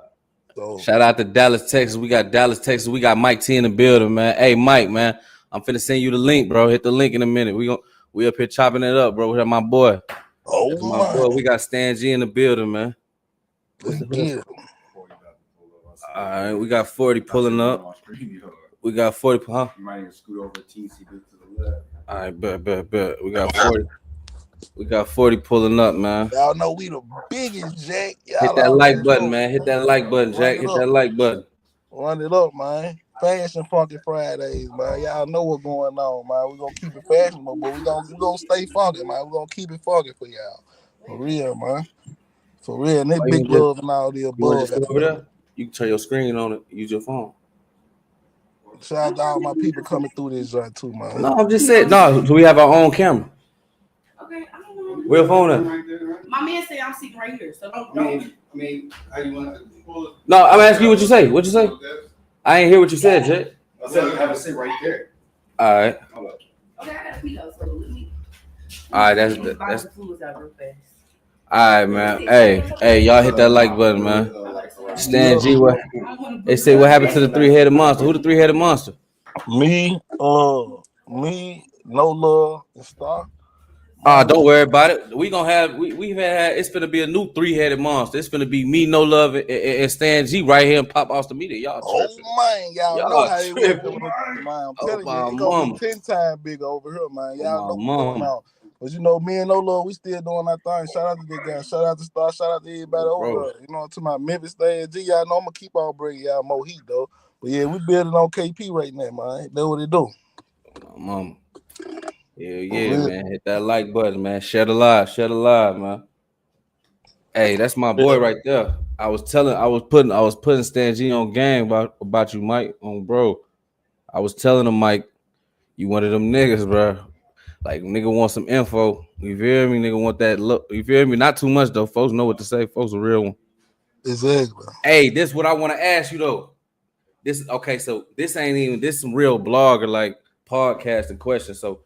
Speaker 1: So, shout out to Dallas, Texas. We got Dallas, Texas. We got Mike T in the building, man. Hey, Mike, man, I'm finna send you the link, bro. Hit the link in a minute. We up here chopping it up, bro. We have my boy.
Speaker 2: Oh my boy.
Speaker 1: We got Stan G in the building, man.
Speaker 2: Let's get it.
Speaker 1: All right, we got 40 pulling up. We got 40, huh?
Speaker 3: You might even scoot over TC to the left.
Speaker 1: All right, bet. We got 40. We got 40 pulling up, man.
Speaker 2: Y'all know we the biggest, Jack. Y'all
Speaker 1: hit that like button, man. Hit that like button, Jack. Hit that like button.
Speaker 2: Run it up, man. Fashion Funky Fridays, man. Y'all know what's going on, man. We're gonna keep it fashionable, but we're gonna stay funky, man. We're gonna keep it funky for y'all. For real, man. For real. And they big love and all the above.
Speaker 1: Over there? You can turn your screen on it. Use your phone.
Speaker 2: Shout out to all my people coming through this joint too, man.
Speaker 1: No, I'm just saying. No, so we have our own camera.
Speaker 4: Okay, I don't know.
Speaker 1: Where phone at?
Speaker 4: My man said I'm sitting right here, so don't.
Speaker 3: I mean, how you want to pull it?
Speaker 1: No, I'm asking you what you say. What you say? I ain't hear what you said, Jet.
Speaker 3: I said have a sit right there.
Speaker 1: All right.
Speaker 4: Okay, I gotta pee though, so let me.
Speaker 1: All right, that's. All right, man. Hey, y'all hit that like button, man. Stan G, what? They say what happened to the three-headed monster? Who the three-headed monster?
Speaker 2: Me, No Love, and Star.
Speaker 1: Don't worry about it. We've had it's gonna be a new three-headed monster. It's gonna be me, No Love, and Stan G right here and Pop Austin Media. Y'all tripping.
Speaker 2: Oh man, y'all know how it
Speaker 1: tripping.
Speaker 2: Man, I'm telling you, it's
Speaker 1: mama.
Speaker 2: gonna be 10 times bigger over here, man. Y'all know what's
Speaker 1: mama.
Speaker 2: going on. But you know, me and No Love, we still doing our thing. Shout out to the guys, shout out to Star, shout out to everybody over there. You know, to my Memphis Stan G, y'all know I'm gonna keep on bringing y'all more heat though. But yeah, we building on KP right now, man. That's what it do.
Speaker 1: Mama. Yeah, man. Hit that like button, man. Share the live, man. Hey, that's my boy right there. I was putting Stan G on game about you, Mike, on bro. I was telling him, Mike, you one of them niggas, bro. Like nigga want some info. You feel me? Nigga want that look. You feel me? Not too much though. Folks know what to say. Folks a real one.
Speaker 2: Exactly.
Speaker 1: Hey, this what I want to ask you though. This okay, so this ain't even this some real blogger like podcast and question. So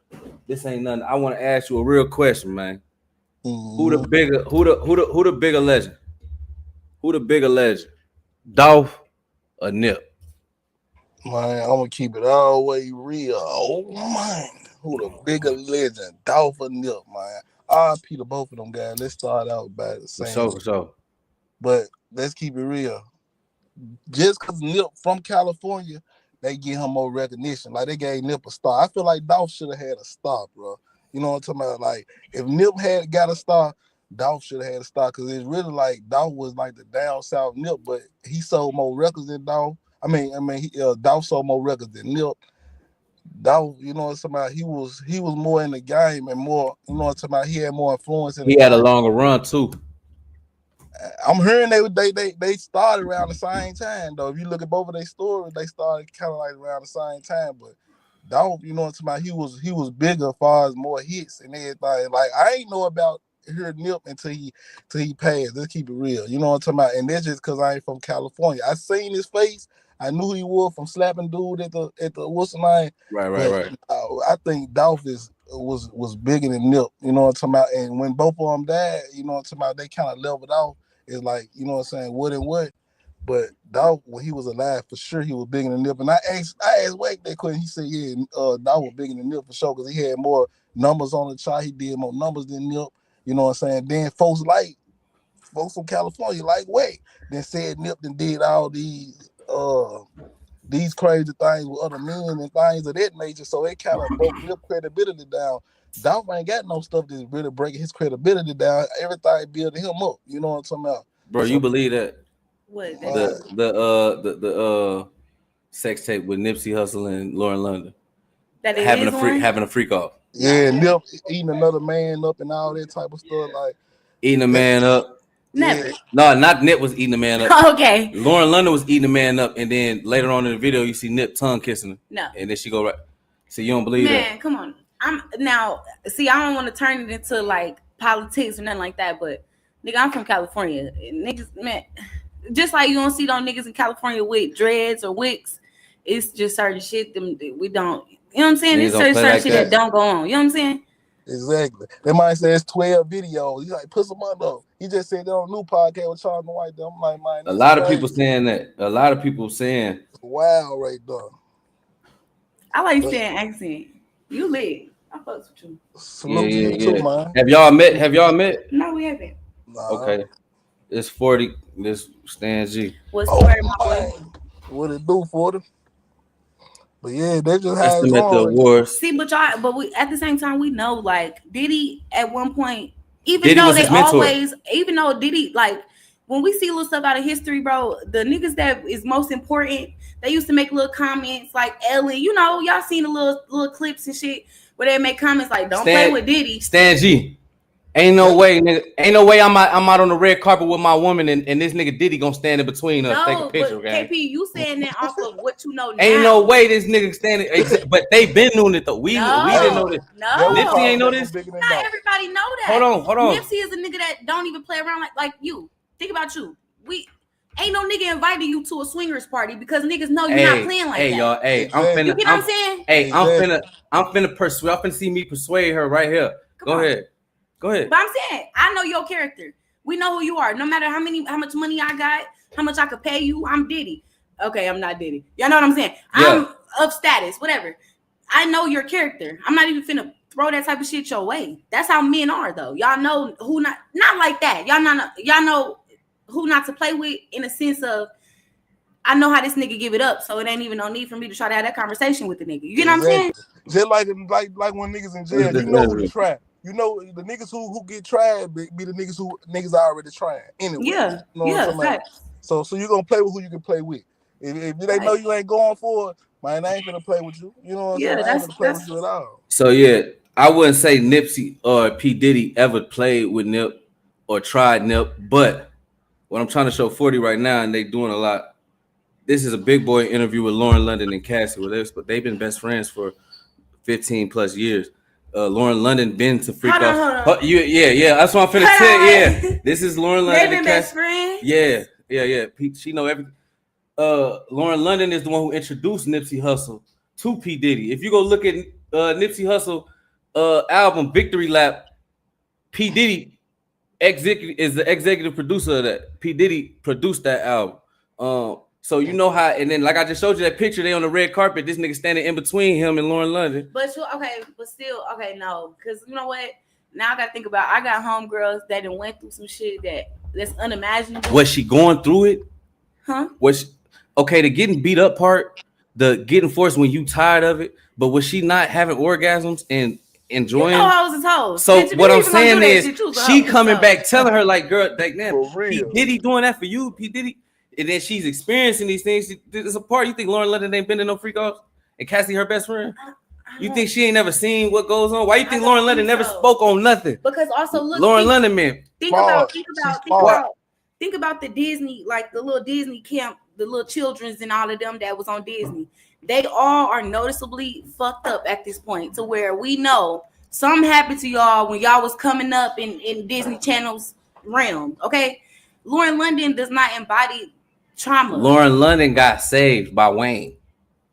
Speaker 1: this ain't nothing. I want to ask you a real question, man. Who the bigger legend? Who the bigger legend? Dolph or Nip?
Speaker 2: Man, I'm gonna keep it all the way real. Oh man, who the bigger legend? Dolph or Nip, man. R.I.P. to both of them guys. Let's start out by the same.
Speaker 1: For sure.
Speaker 2: But let's keep it real. Just because Nip from California, they give him more recognition. Like they gave Nip a star. I feel like Dolph should have had a star, bro. You know what I'm talking about? Like if Nip had got a star, Dolph should have had a star because it's really like Dolph was like the down south Nip, but he sold more records than Dolph. Dolph sold more records than Nip. Dolph, you know what I'm talking about? He was more in the game and more, you know what I'm talking about? He had more influence in the game.
Speaker 1: He had a longer run too.
Speaker 2: I'm hearing they started around the same time though. If you look at both of their stories, they started kind of like around the same time. But Dolph, you know what I'm talking about? He was bigger as far as more hits and everything. Like I ain't know about heard Nip until he passed. Let's keep it real. You know what I'm talking about? And that's just because I ain't from California. I seen his face. I knew who he was from slapping dude at the what's the name?
Speaker 1: Right.
Speaker 2: I think Dolph was bigger than Nip. You know what I'm talking about? And when both of them died, you know what I'm talking about? They kind of leveled off. It's like, you know what I'm saying, what and what. But Dolph, when he was alive, for sure he was bigger than Nip. And I asked Wake that question. He said, yeah, Dolph was bigger than Nip for sure because he had more numbers on the chart. He did more numbers than Nip. You know what I'm saying? Then folks from California like Wake then said Nip and did all these crazy things with other men and things of that nature. So it kind of broke Nip credibility down. Dolph ain't got no stuff that's really breaking his credibility down. Everything building him up. You know what I'm talking about?
Speaker 1: Bro, you believe that?
Speaker 4: What?
Speaker 1: The sex tape with Nipsey Hussle and Lauren London.
Speaker 4: That
Speaker 1: having a freak off.
Speaker 2: Yeah, Nip eating another man up and all that type of stuff. Like
Speaker 1: eating a man up.
Speaker 4: Never.
Speaker 2: Yeah.
Speaker 1: No, not Nip was eating a man up.
Speaker 4: Okay.
Speaker 1: Lauren London was eating a man up, and then later on in the video, you see Nip tongue kissing her.
Speaker 4: No.
Speaker 1: And then she go right. So you don't believe that?
Speaker 4: Man, come on. I don't want to turn it into like politics or nothing like that, but nigga, I'm from California. Niggas, man, just like you don't see those niggas in California with dreads or wigs, it's just certain shit we don't. You know what I'm saying? It's certain shit that don't go on. You know what I'm saying?
Speaker 2: Exactly. They might say it's 12 videos. He's like, put some on though. He just said they're on a new podcast with Charles and White. I'm like, man,
Speaker 1: a lot of people saying that. A lot of people saying,
Speaker 2: wow, right there.
Speaker 4: I like saying accent. You lit. I fucks with you.
Speaker 2: Salute to you too, man.
Speaker 1: Have y'all met?
Speaker 4: No, we haven't.
Speaker 2: Nah.
Speaker 1: Okay. It's 40. This Stan G.
Speaker 4: What's the word, my boy?
Speaker 2: What it do for them? But yeah, they just had
Speaker 1: them at the awards.
Speaker 4: See, but we at the same time we know like Diddy at one point, even
Speaker 1: Diddy
Speaker 4: though Diddy like when we see little stuff out of history, bro, the niggas that is most important, they used to make little comments like Ellen, you know, y'all seen the little clips and shit where they make comments like don't play with Diddy.
Speaker 1: Stan G. Ain't no way, nigga. Ain't no way I'm out on the red carpet with my woman and this nigga Diddy gonna stand in between us, take a picture,
Speaker 4: but KP, you saying that off of what you know now.
Speaker 1: Ain't no way this nigga standing, but they been doing it though. We didn't know this.
Speaker 4: No,
Speaker 1: Nipsey ain't know this.
Speaker 4: Not everybody know that.
Speaker 1: Hold on.
Speaker 4: Nipsey is a nigga that don't even play around like you. Think about you. We ain't no nigga inviting you to a swingers party because niggas know you're not playing like that.
Speaker 1: Hey y'all, I'm finna.
Speaker 4: You get what I'm saying?
Speaker 1: Hey, I'm finna persuade. I'm finna see me persuade her right here. Go ahead.
Speaker 4: But I'm saying, I know your character. We know who you are. No matter how much money I got, how much I could pay you, I'm Diddy. Okay, I'm not Diddy. Y'all know what I'm saying? Yeah. I'm of status, whatever. I know your character. I'm not even finna throw that type of shit your way. That's how men are, though. Y'all know who not like that. Y'all know who not to play with in a sense of I know how this nigga give it up, so it ain't even no need for me to try to have that conversation with the nigga. You get what I'm saying?
Speaker 2: Just like when niggas in jail, you know who to try. You know the niggas who get tried be the niggas already trying anyway.
Speaker 4: Yeah,
Speaker 2: you know So you're gonna play with who you can play with. If they know you ain't going for it, man, I ain't gonna play with you. You know what I'm saying? I ain't gonna play with you at all.
Speaker 1: So yeah, I wouldn't say Nipsey or P. Diddy ever played with Nip or tried Nip, but what I'm trying to show 40 right now, and they doing a lot. This is a Big Boy interview with Lauren London and Cassie, but they've been best friends for 15 plus years. Lauren London been to freak off. Hold on. Yeah. That's what I'm finna tell. Yeah, this is Lauren London.
Speaker 4: They've been best friends.
Speaker 1: Yeah. She know everything. Lauren London is the one who introduced Nipsey Hussle to P. Diddy. If you go look at Nipsey Hussle album Victory Lap, P. Diddy is the executive producer of that. P. Diddy produced that album. So you know how, and then like I just showed you that picture, they on the red carpet, this nigga standing in between him and Lauren London.
Speaker 4: But still, no, because you know what? Now I gotta think about, I got homegirls that done went through some shit that's unimaginable.
Speaker 1: Was she going through it?
Speaker 4: Huh?
Speaker 1: Okay, the getting beat up part, the getting forced when you tired of it, but was she not having orgasms and enjoying?
Speaker 4: You know, I was a hoe.
Speaker 1: So what I'm saying is, she coming back telling her like, girl, like, man, P. Diddy doing that for you, P. Diddy, and then she's experiencing these things. There's a part, you think Lauren London ain't been to no freak offs, and Cassie her best friend? You think she ain't never seen what goes on? Why you think Lauren London never spoke on nothing?
Speaker 4: Because also look,
Speaker 1: Lauren London, man.
Speaker 4: Think about the Disney, like the little Disney camp, the little children's and all of them that was on Disney. They all are noticeably fucked up at this point, to where we know something happened to y'all when y'all was coming up in Disney Channel's realm. Okay, Lauren London does not embody trauma. Lauren London got saved by Wayne.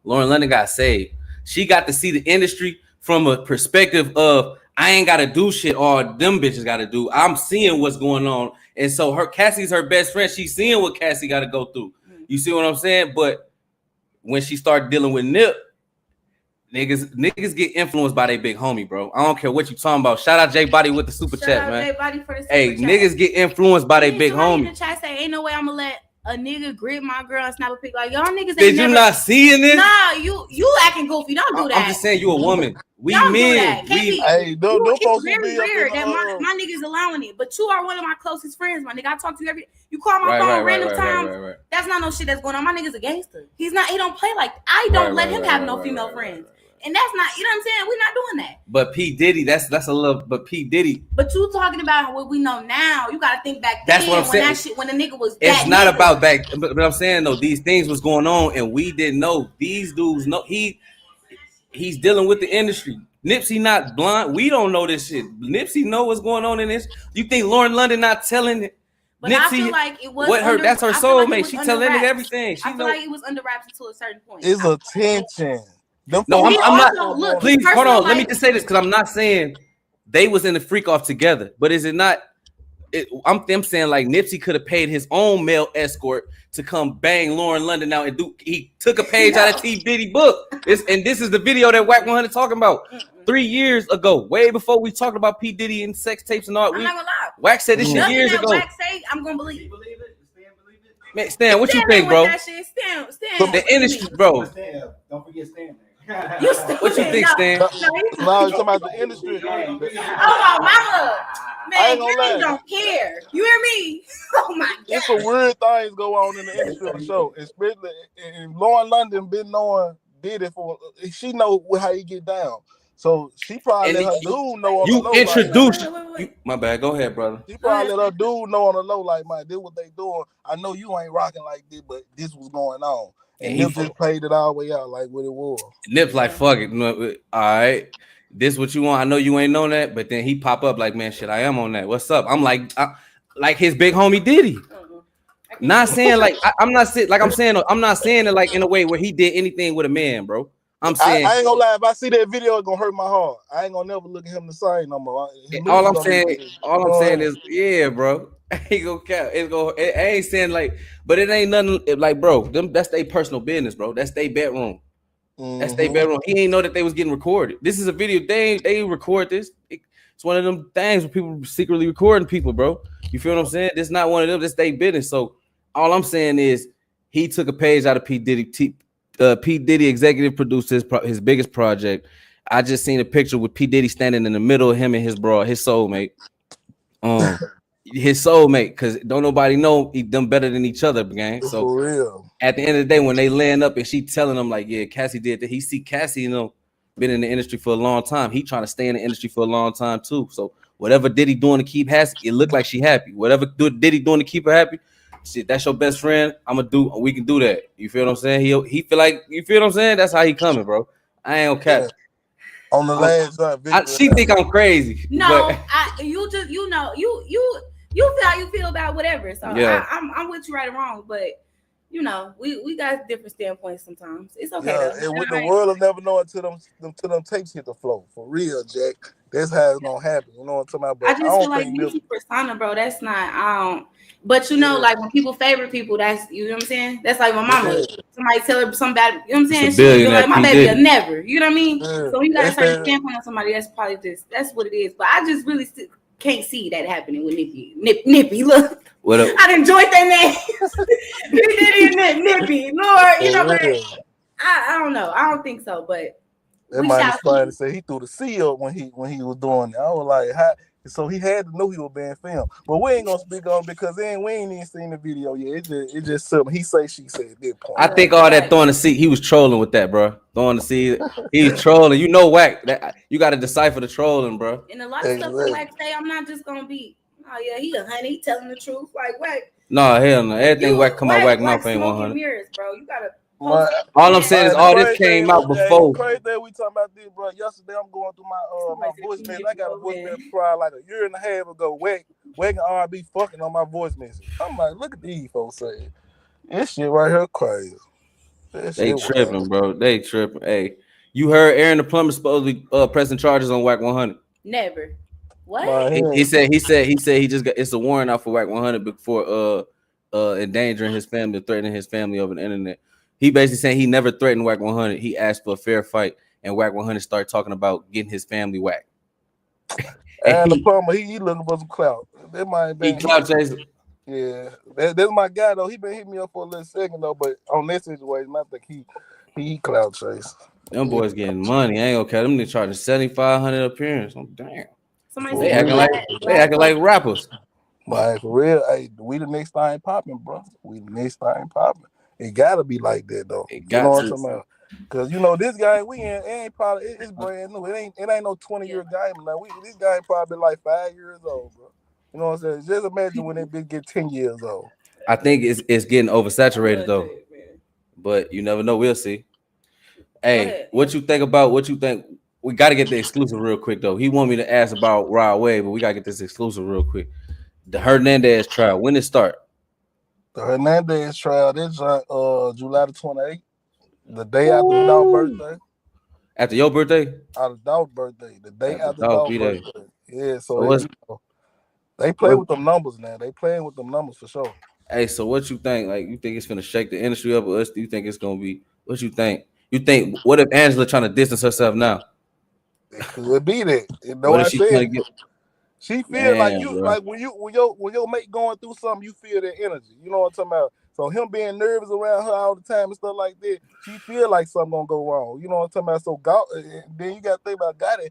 Speaker 4: Lauren London got saved. She got to see the industry from a perspective of, I ain't got to do shit all them bitches got to do. I'm seeing what's going on. And so Cassie's her best friend. She's seeing what Cassie got to go through. You see what I'm saying? But when she started dealing with Nip, niggas get influenced by their big homie, bro. I don't care what you talking about. Shout out J Body with the super chat, man. Hey, niggas get influenced by their big homie. In the chat say, ain't no way I'm gonna let a nigga grip my girl and snap a pic. Like, y'all niggas ain't Did you not seeing this? Nah, you acting goofy. Don't do that. I'm just saying, you a woman. We don't men.
Speaker 2: Don't
Speaker 4: it's very rare that my niggas allowing it. But you are one of my closest friends, my nigga. I talk to you every. You call my phone random times. That's not no shit that's going on. My nigga's a gangster. He's not. He don't play like. I don't let him have no female friends. And that's not, you know what I'm saying? We're not doing that. But P. Diddy, that's a little, but P. Diddy. But you talking about what we know now. You got to think back then. That's what I'm saying. That shit, when the nigga was It's not nigga. About back, but I'm saying, though, these things was going on and we didn't know. These dudes know, he's dealing with the industry. Nipsey not blind. We don't know this shit. Nipsey know what's going on in this. You think Lauren London not telling it? But Nipsey, I feel like it was what her. That's her soulmate. She telling nigga everything. I feel like it was under wraps until a certain point.
Speaker 2: It's attention.
Speaker 1: No, I'm not. Look, please hold on. Let me just say this because I'm not saying they was in the freak off together, but is it not? I'm saying like Nipsey could have paid his own male escort to come bang Lauren London out and do. He took a page out of T. Diddy book. This is the video that Wack 100 talking about 3 years ago, way before we talked about P. Diddy and sex tapes and all. I'm not gonna lie. Wack said this shit years ago. Wack say, I'm gonna believe. Man, Stan, what you think, bro? Stan, the industry, bro.
Speaker 3: Don't forget Stan.
Speaker 1: What you think, Stan?
Speaker 2: No, you talking about the industry.
Speaker 4: Oh my mama, man, you don't care. You hear me? Oh my god.
Speaker 2: It's some weird things go on in the industry for sure. Especially and Lauren London been knowing Diddy for. She know how he get down. So she probably let her dude know on the low. You
Speaker 1: introduced. My bad. Go ahead, brother.
Speaker 2: She probably let her dude know on the low, like, man, this what they doing. I know you ain't rocking like this, but this was going on. And Nip just played it all the way out like what it was.
Speaker 1: Nip's like, fuck it. All right. This what you want. I know you ain't known that, but then he pop up like, man, shit, I am on that. What's up? I'm like his big homie Diddy. Not saying like I'm not saying it like in a way where he did anything with a man, bro. I'm saying
Speaker 2: I ain't gonna lie. If I see that video, it's gonna hurt my heart. I ain't gonna never look at him the same no more.
Speaker 1: All I'm saying is, yeah, bro. I ain't gonna count. I ain't saying like, but it ain't nothing like, bro. That's their personal business, bro. That's their bedroom. That's their bedroom. He ain't know that they was getting recorded. This is a video. They record this. It's one of them things where people secretly recording people, bro. You feel what I'm saying? This not one of them. This their business. So all I'm saying is he took a page out of P. Diddy. P. Diddy executive produced his biggest project. I just seen a picture with P. Diddy standing in the middle of him and his soulmate. His soulmate, because don't nobody know them better than each other, gang. So
Speaker 2: for real.
Speaker 1: At the end of the day, when they laying up and she telling them like, yeah, Cassie did that, he see Cassie, been in the industry for a long time. He trying to stay in the industry for a long time too. So whatever Diddy doing to keep happy, it looked like she happy. Whatever Diddy doing to keep her happy, shit, that's your best friend. We can do that. You feel what I'm saying? He feel like, you feel what I'm saying? That's how he coming, bro. I ain't okay.
Speaker 2: Yeah. On the last
Speaker 1: she think I'm crazy.
Speaker 4: No,
Speaker 1: but
Speaker 4: you feel how you feel about whatever. So
Speaker 1: yeah.
Speaker 4: I'm with you right or wrong, but you know, we got different standpoints sometimes. It's okay.
Speaker 2: Yeah,
Speaker 4: though.
Speaker 2: and with the world will never know until them tapes hit the floor. For real, Jack. That's how it's gonna happen. You know what I'm talking about? But
Speaker 4: I just feel like Meech persona, bro. That's not but you know, like when people favorite people, that's, you know what I'm saying? That's like my mama. Yeah. Somebody tell her some bad, you know what I'm saying? She'll be like, my baby will never. You know what I mean? Yeah. So you got a certain standpoint on somebody. That's probably that's what it is. But I just really can't see that happening with Nippy. Look, I enjoyed that name. Nippy. Lord, you know, but I don't know. I don't think so, but
Speaker 2: that might be funny to say he threw the seal when he was doing it. I was like, how? So he had to know he was being filmed. But we ain't gonna speak on because we ain't even seen the video yet. It just something he say, she said at that point.
Speaker 1: I think all that throwing the seat, he was trolling with that, bro. Throwing the seat, he's trolling. You know, Wack. You got to decipher the trolling, bro.
Speaker 4: And a lot of stuff that Wack say, I'm not just gonna be, oh yeah, he a honey, he telling the truth. Like Wack.
Speaker 1: No, hell no. Everything Wack come out Wack mouth ain't 100.
Speaker 4: Mirrors, bro. You gotta.
Speaker 1: All I'm saying is all this came out before.
Speaker 2: Crazy that we talking about this, bro. Yesterday I'm going through my voicemail. I got a voicemail probably like a year and a half ago. Wack and R&B fucking on my voice message. I'm like, look at these folks saying. This shit right here crazy.
Speaker 1: They tripping, bro. They tripping. Hey, you heard Aaron the Plumber supposed to be pressing charges on Wack 100?
Speaker 4: Never. What?
Speaker 1: He said he just got, it's a warrant out for Wack 100 before endangering his family, threatening his family over the internet. He basically saying he never threatened Wack 100. He asked for a fair fight, and Wack 100 started talking about getting his family whacked.
Speaker 2: And the Plumber, he looking for some clout. That might be
Speaker 1: clout chaser.
Speaker 2: Yeah, that's my guy though. He been hitting me up for a little second though, but on this situation, I think he clout chase.
Speaker 1: Them boys getting money. I ain't okay. Them they charging $7,500 appearance. Oh damn.
Speaker 4: They
Speaker 1: acting like rappers.
Speaker 2: Man, for real, hey, we the next thing popping, bro. We the next thing popping. It gotta be like that though.
Speaker 1: It got
Speaker 2: what I'm talking about? Cause you know this guy we in ain't probably it's brand new. It ain't no 20-year game now. This guy probably like 5 years old, bro. You know what I'm saying? Just imagine when that bitch get 10 years old.
Speaker 1: I think it's getting oversaturated though. But you never know. We'll see. Hey, what you think? We got to get the exclusive real quick though. He want me to ask about Rod Wave, but we got to get this exclusive real quick. The Hernandez trial, when it start?
Speaker 2: The Hernandez trial, this July the 28th, the day after the dog birthday.
Speaker 1: After your birthday?
Speaker 2: After the dog birthday, the day after the dog birthday. Yeah, so they play with them numbers now. They playing with them numbers for sure.
Speaker 1: Hey, so what you think? Like, you think it's gonna shake the industry up, or us? Do you think it's gonna be? What you think? You think? What if Angela trying to distance herself now?
Speaker 2: It could be that. You know what I said? She feel like you, bro. Like when your mate going through something, you feel that energy. You know what I'm talking about? So him being nervous around her all the time and stuff like that, she feel like something gonna go wrong. You know what I'm talking about? So then you got to think about Gotti.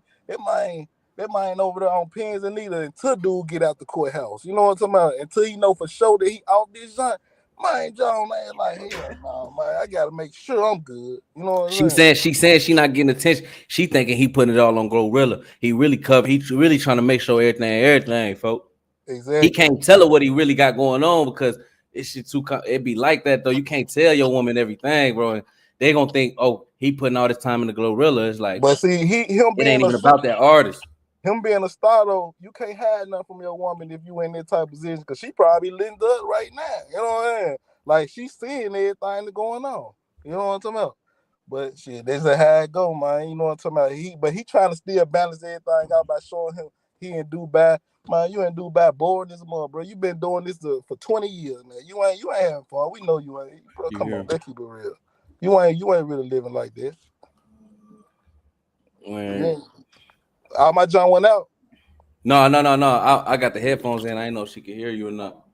Speaker 2: That man over there on pins and needles until dude get out the courthouse. You know what I'm talking about? Until he know for sure that he off this joint. Man, John, man, like, hell no, man, I gotta make sure I'm good. You know what I'm saying?
Speaker 1: She saying she not getting attention. She thinking he putting it all on Glorilla. He really trying to make sure everything, folks.
Speaker 2: Exactly.
Speaker 1: He can't tell her what he really got going on because it be like that though. You can't tell your woman everything, bro. And they gonna think, oh, he putting all this time in the Glorilla. It's like,
Speaker 2: but see, him
Speaker 1: it ain't even about that artist.
Speaker 2: Him being a star though, you can't hide nothing from your woman if you in that type of position because she probably linked up right now. You know what I mean? Like she's seeing everything that's going on. You know what I'm talking about? But shit, that's how it go, man. You know what I'm talking about? He trying to still balance everything out by showing him he in Dubai. Man, you in Dubai bored this month, bro. You been doing this for 20 years, man. You ain't having fun. We know you ain't. Bro, come on, let's keep it real. You ain't really living like this.
Speaker 1: Man.
Speaker 2: All my John went out.
Speaker 1: No. I got the headphones in. I didn't know if she could hear you or not.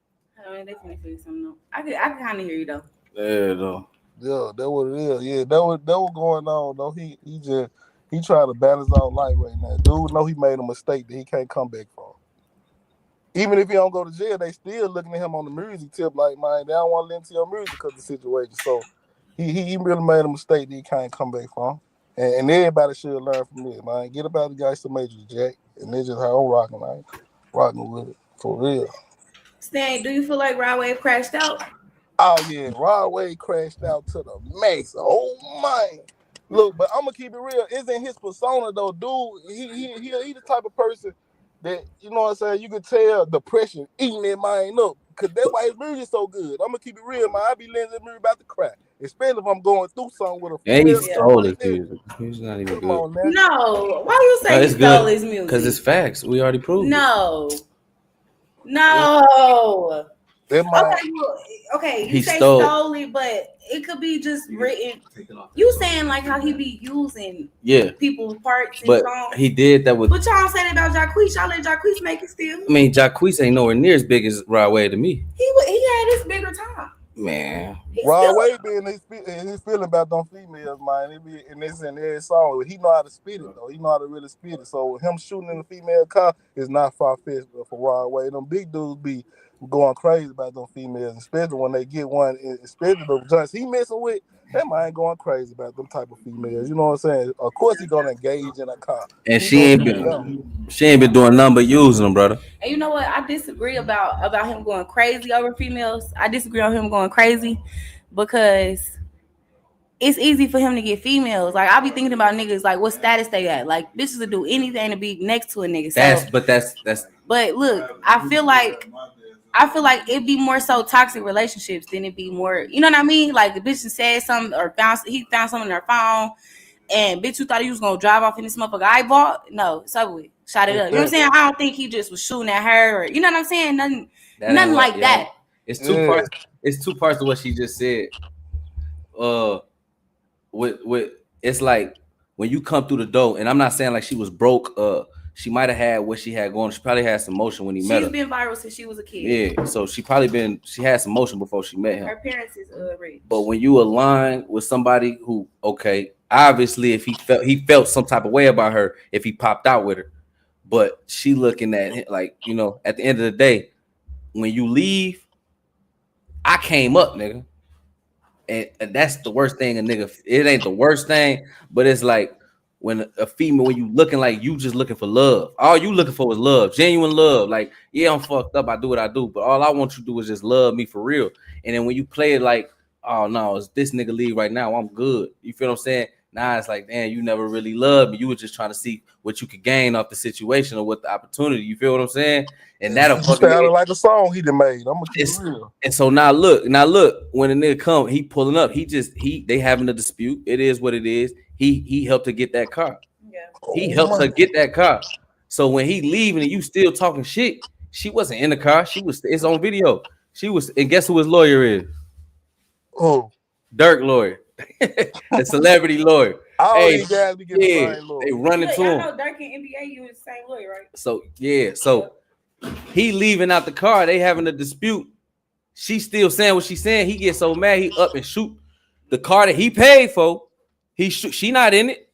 Speaker 4: I mean, they finna figure something out. I can kind of hear you though.
Speaker 1: Yeah, though.
Speaker 2: Yeah, that's what it is. Yeah, that was going on though. He trying to balance out life right now. Dude, know he made a mistake that he can't come back from. Even if he don't go to jail, they still looking at him on the music tip like, man, they don't want to listen to your music because of the situation. So he really made a mistake that he can't come back from. And everybody should learn from it, man. Get about the gangster matrix, Jack. And that's just how I'm rocking, man. Rocking with it. For real.
Speaker 4: Stan, do you feel like Rod Wave crashed out?
Speaker 2: Oh yeah, Rod Wave crashed out to the max. Oh man. Look, but I'm gonna keep it real. It's in his persona though, dude. He the type of person that, you know what I'm saying, you could tell depression eating that mind up. Cause that's why his music so good. I'm gonna keep it real, man. I be letting that music about to cry. Especially if I'm going through something with a
Speaker 1: And he
Speaker 2: female stuff
Speaker 1: stole
Speaker 2: like
Speaker 1: his
Speaker 2: that.
Speaker 1: music. He's not even
Speaker 2: Come
Speaker 1: good.
Speaker 2: on, man.
Speaker 4: No. Why you
Speaker 1: No,
Speaker 4: say he
Speaker 1: it's
Speaker 4: stole
Speaker 1: good
Speaker 4: his music?
Speaker 1: because it's facts. We already proved it.
Speaker 4: No. No.
Speaker 2: That mind.
Speaker 4: Okay, you
Speaker 1: He
Speaker 4: say
Speaker 1: stole-
Speaker 4: stole it, but it could be just written. You saying like how he be using
Speaker 1: Yeah,
Speaker 4: people's parts and
Speaker 1: but
Speaker 4: songs.
Speaker 1: he did that with.
Speaker 4: But y'all don't say that about Jacquees. Y'all let Jacquees make it still.
Speaker 1: I mean, Jacquees ain't nowhere near as big as Rod Wave to me.
Speaker 4: He had his bigger time.
Speaker 1: Man,
Speaker 2: Rod Wave being his feeling about them females, man. It be, and it's in every song. He know how to spit it though. He know how to really spit it. So him shooting in the female car is not far fetched for Rod Wave. Them big dudes be going crazy about them females, especially when they get one, especially the joints he messing with. That man going crazy about them type of females. You know what I'm saying? Of course he gonna engage in a car.
Speaker 1: and
Speaker 2: He
Speaker 1: she
Speaker 2: gonna
Speaker 1: ain't
Speaker 2: do them.
Speaker 1: been doing nothing but using them, brother.
Speaker 4: And you know what? I disagree about him going crazy over females. I disagree on him going crazy because it's easy for him to get females. Like I be thinking about niggas like what status they at. Like bitches will do anything to be next to a nigga. So,
Speaker 1: That's
Speaker 4: but look, I feel like it'd be more so toxic relationships than it'd be more, you know what I mean? Like the bitch said something or he found something in her phone, and bitch, you thought he was gonna drive off in this motherfucker I bought? No, subway, shot it up. You know what I'm saying? I don't think he just was shooting at her, or you know what I'm saying? Nothing like that.
Speaker 1: It's two parts. It's two parts of what she just said. With it's like when you come through the door, and I'm not saying like she was broke. She might have had what she had going. She probably had some motion when he met her.
Speaker 4: She's been viral since she was a kid.
Speaker 1: Yeah, so she had some motion before she met him.
Speaker 4: Her parents is rich.
Speaker 1: But when you align with somebody who, okay, obviously if he felt some type of way about her if he popped out with her, but she looking at him like, you know, at the end of the day, when you leave, I came up, nigga. And that's the worst thing a nigga. It ain't the worst thing, but it's like when a female, when you looking like you just looking for love. All you looking for is love, genuine love. Like, yeah, I'm fucked up. I do what I do, but all I want you to do is just love me for real. And then when you play it like, oh no, it's this nigga leave right now, I'm good. You feel what I'm saying? Now it's like, damn, you never really loved me. You were just trying to see what you could gain off the situation or what the opportunity. You feel what I'm saying? And that'll
Speaker 2: sound like a song he done made. I'm gonna keep it real.
Speaker 1: And so now look, when a nigga come, he pulling up. They having a dispute. It is what it is. He helped her get that car.
Speaker 4: Yeah.
Speaker 1: He helped her get that car. So when he leaving and you still talking shit, she wasn't in the car. It's on video. She was, and guess who his lawyer is?
Speaker 2: Oh,
Speaker 1: Dirk lawyer, the celebrity lawyer.
Speaker 2: All these guys be getting the same lawyer.
Speaker 1: They running to him.
Speaker 4: I know Dirk and NBA, you is the same lawyer, right?
Speaker 1: So yeah, he leaving out the car. They having a dispute. She still saying what she's saying. He gets so mad, he up and shoot the car that he paid for. She not in it.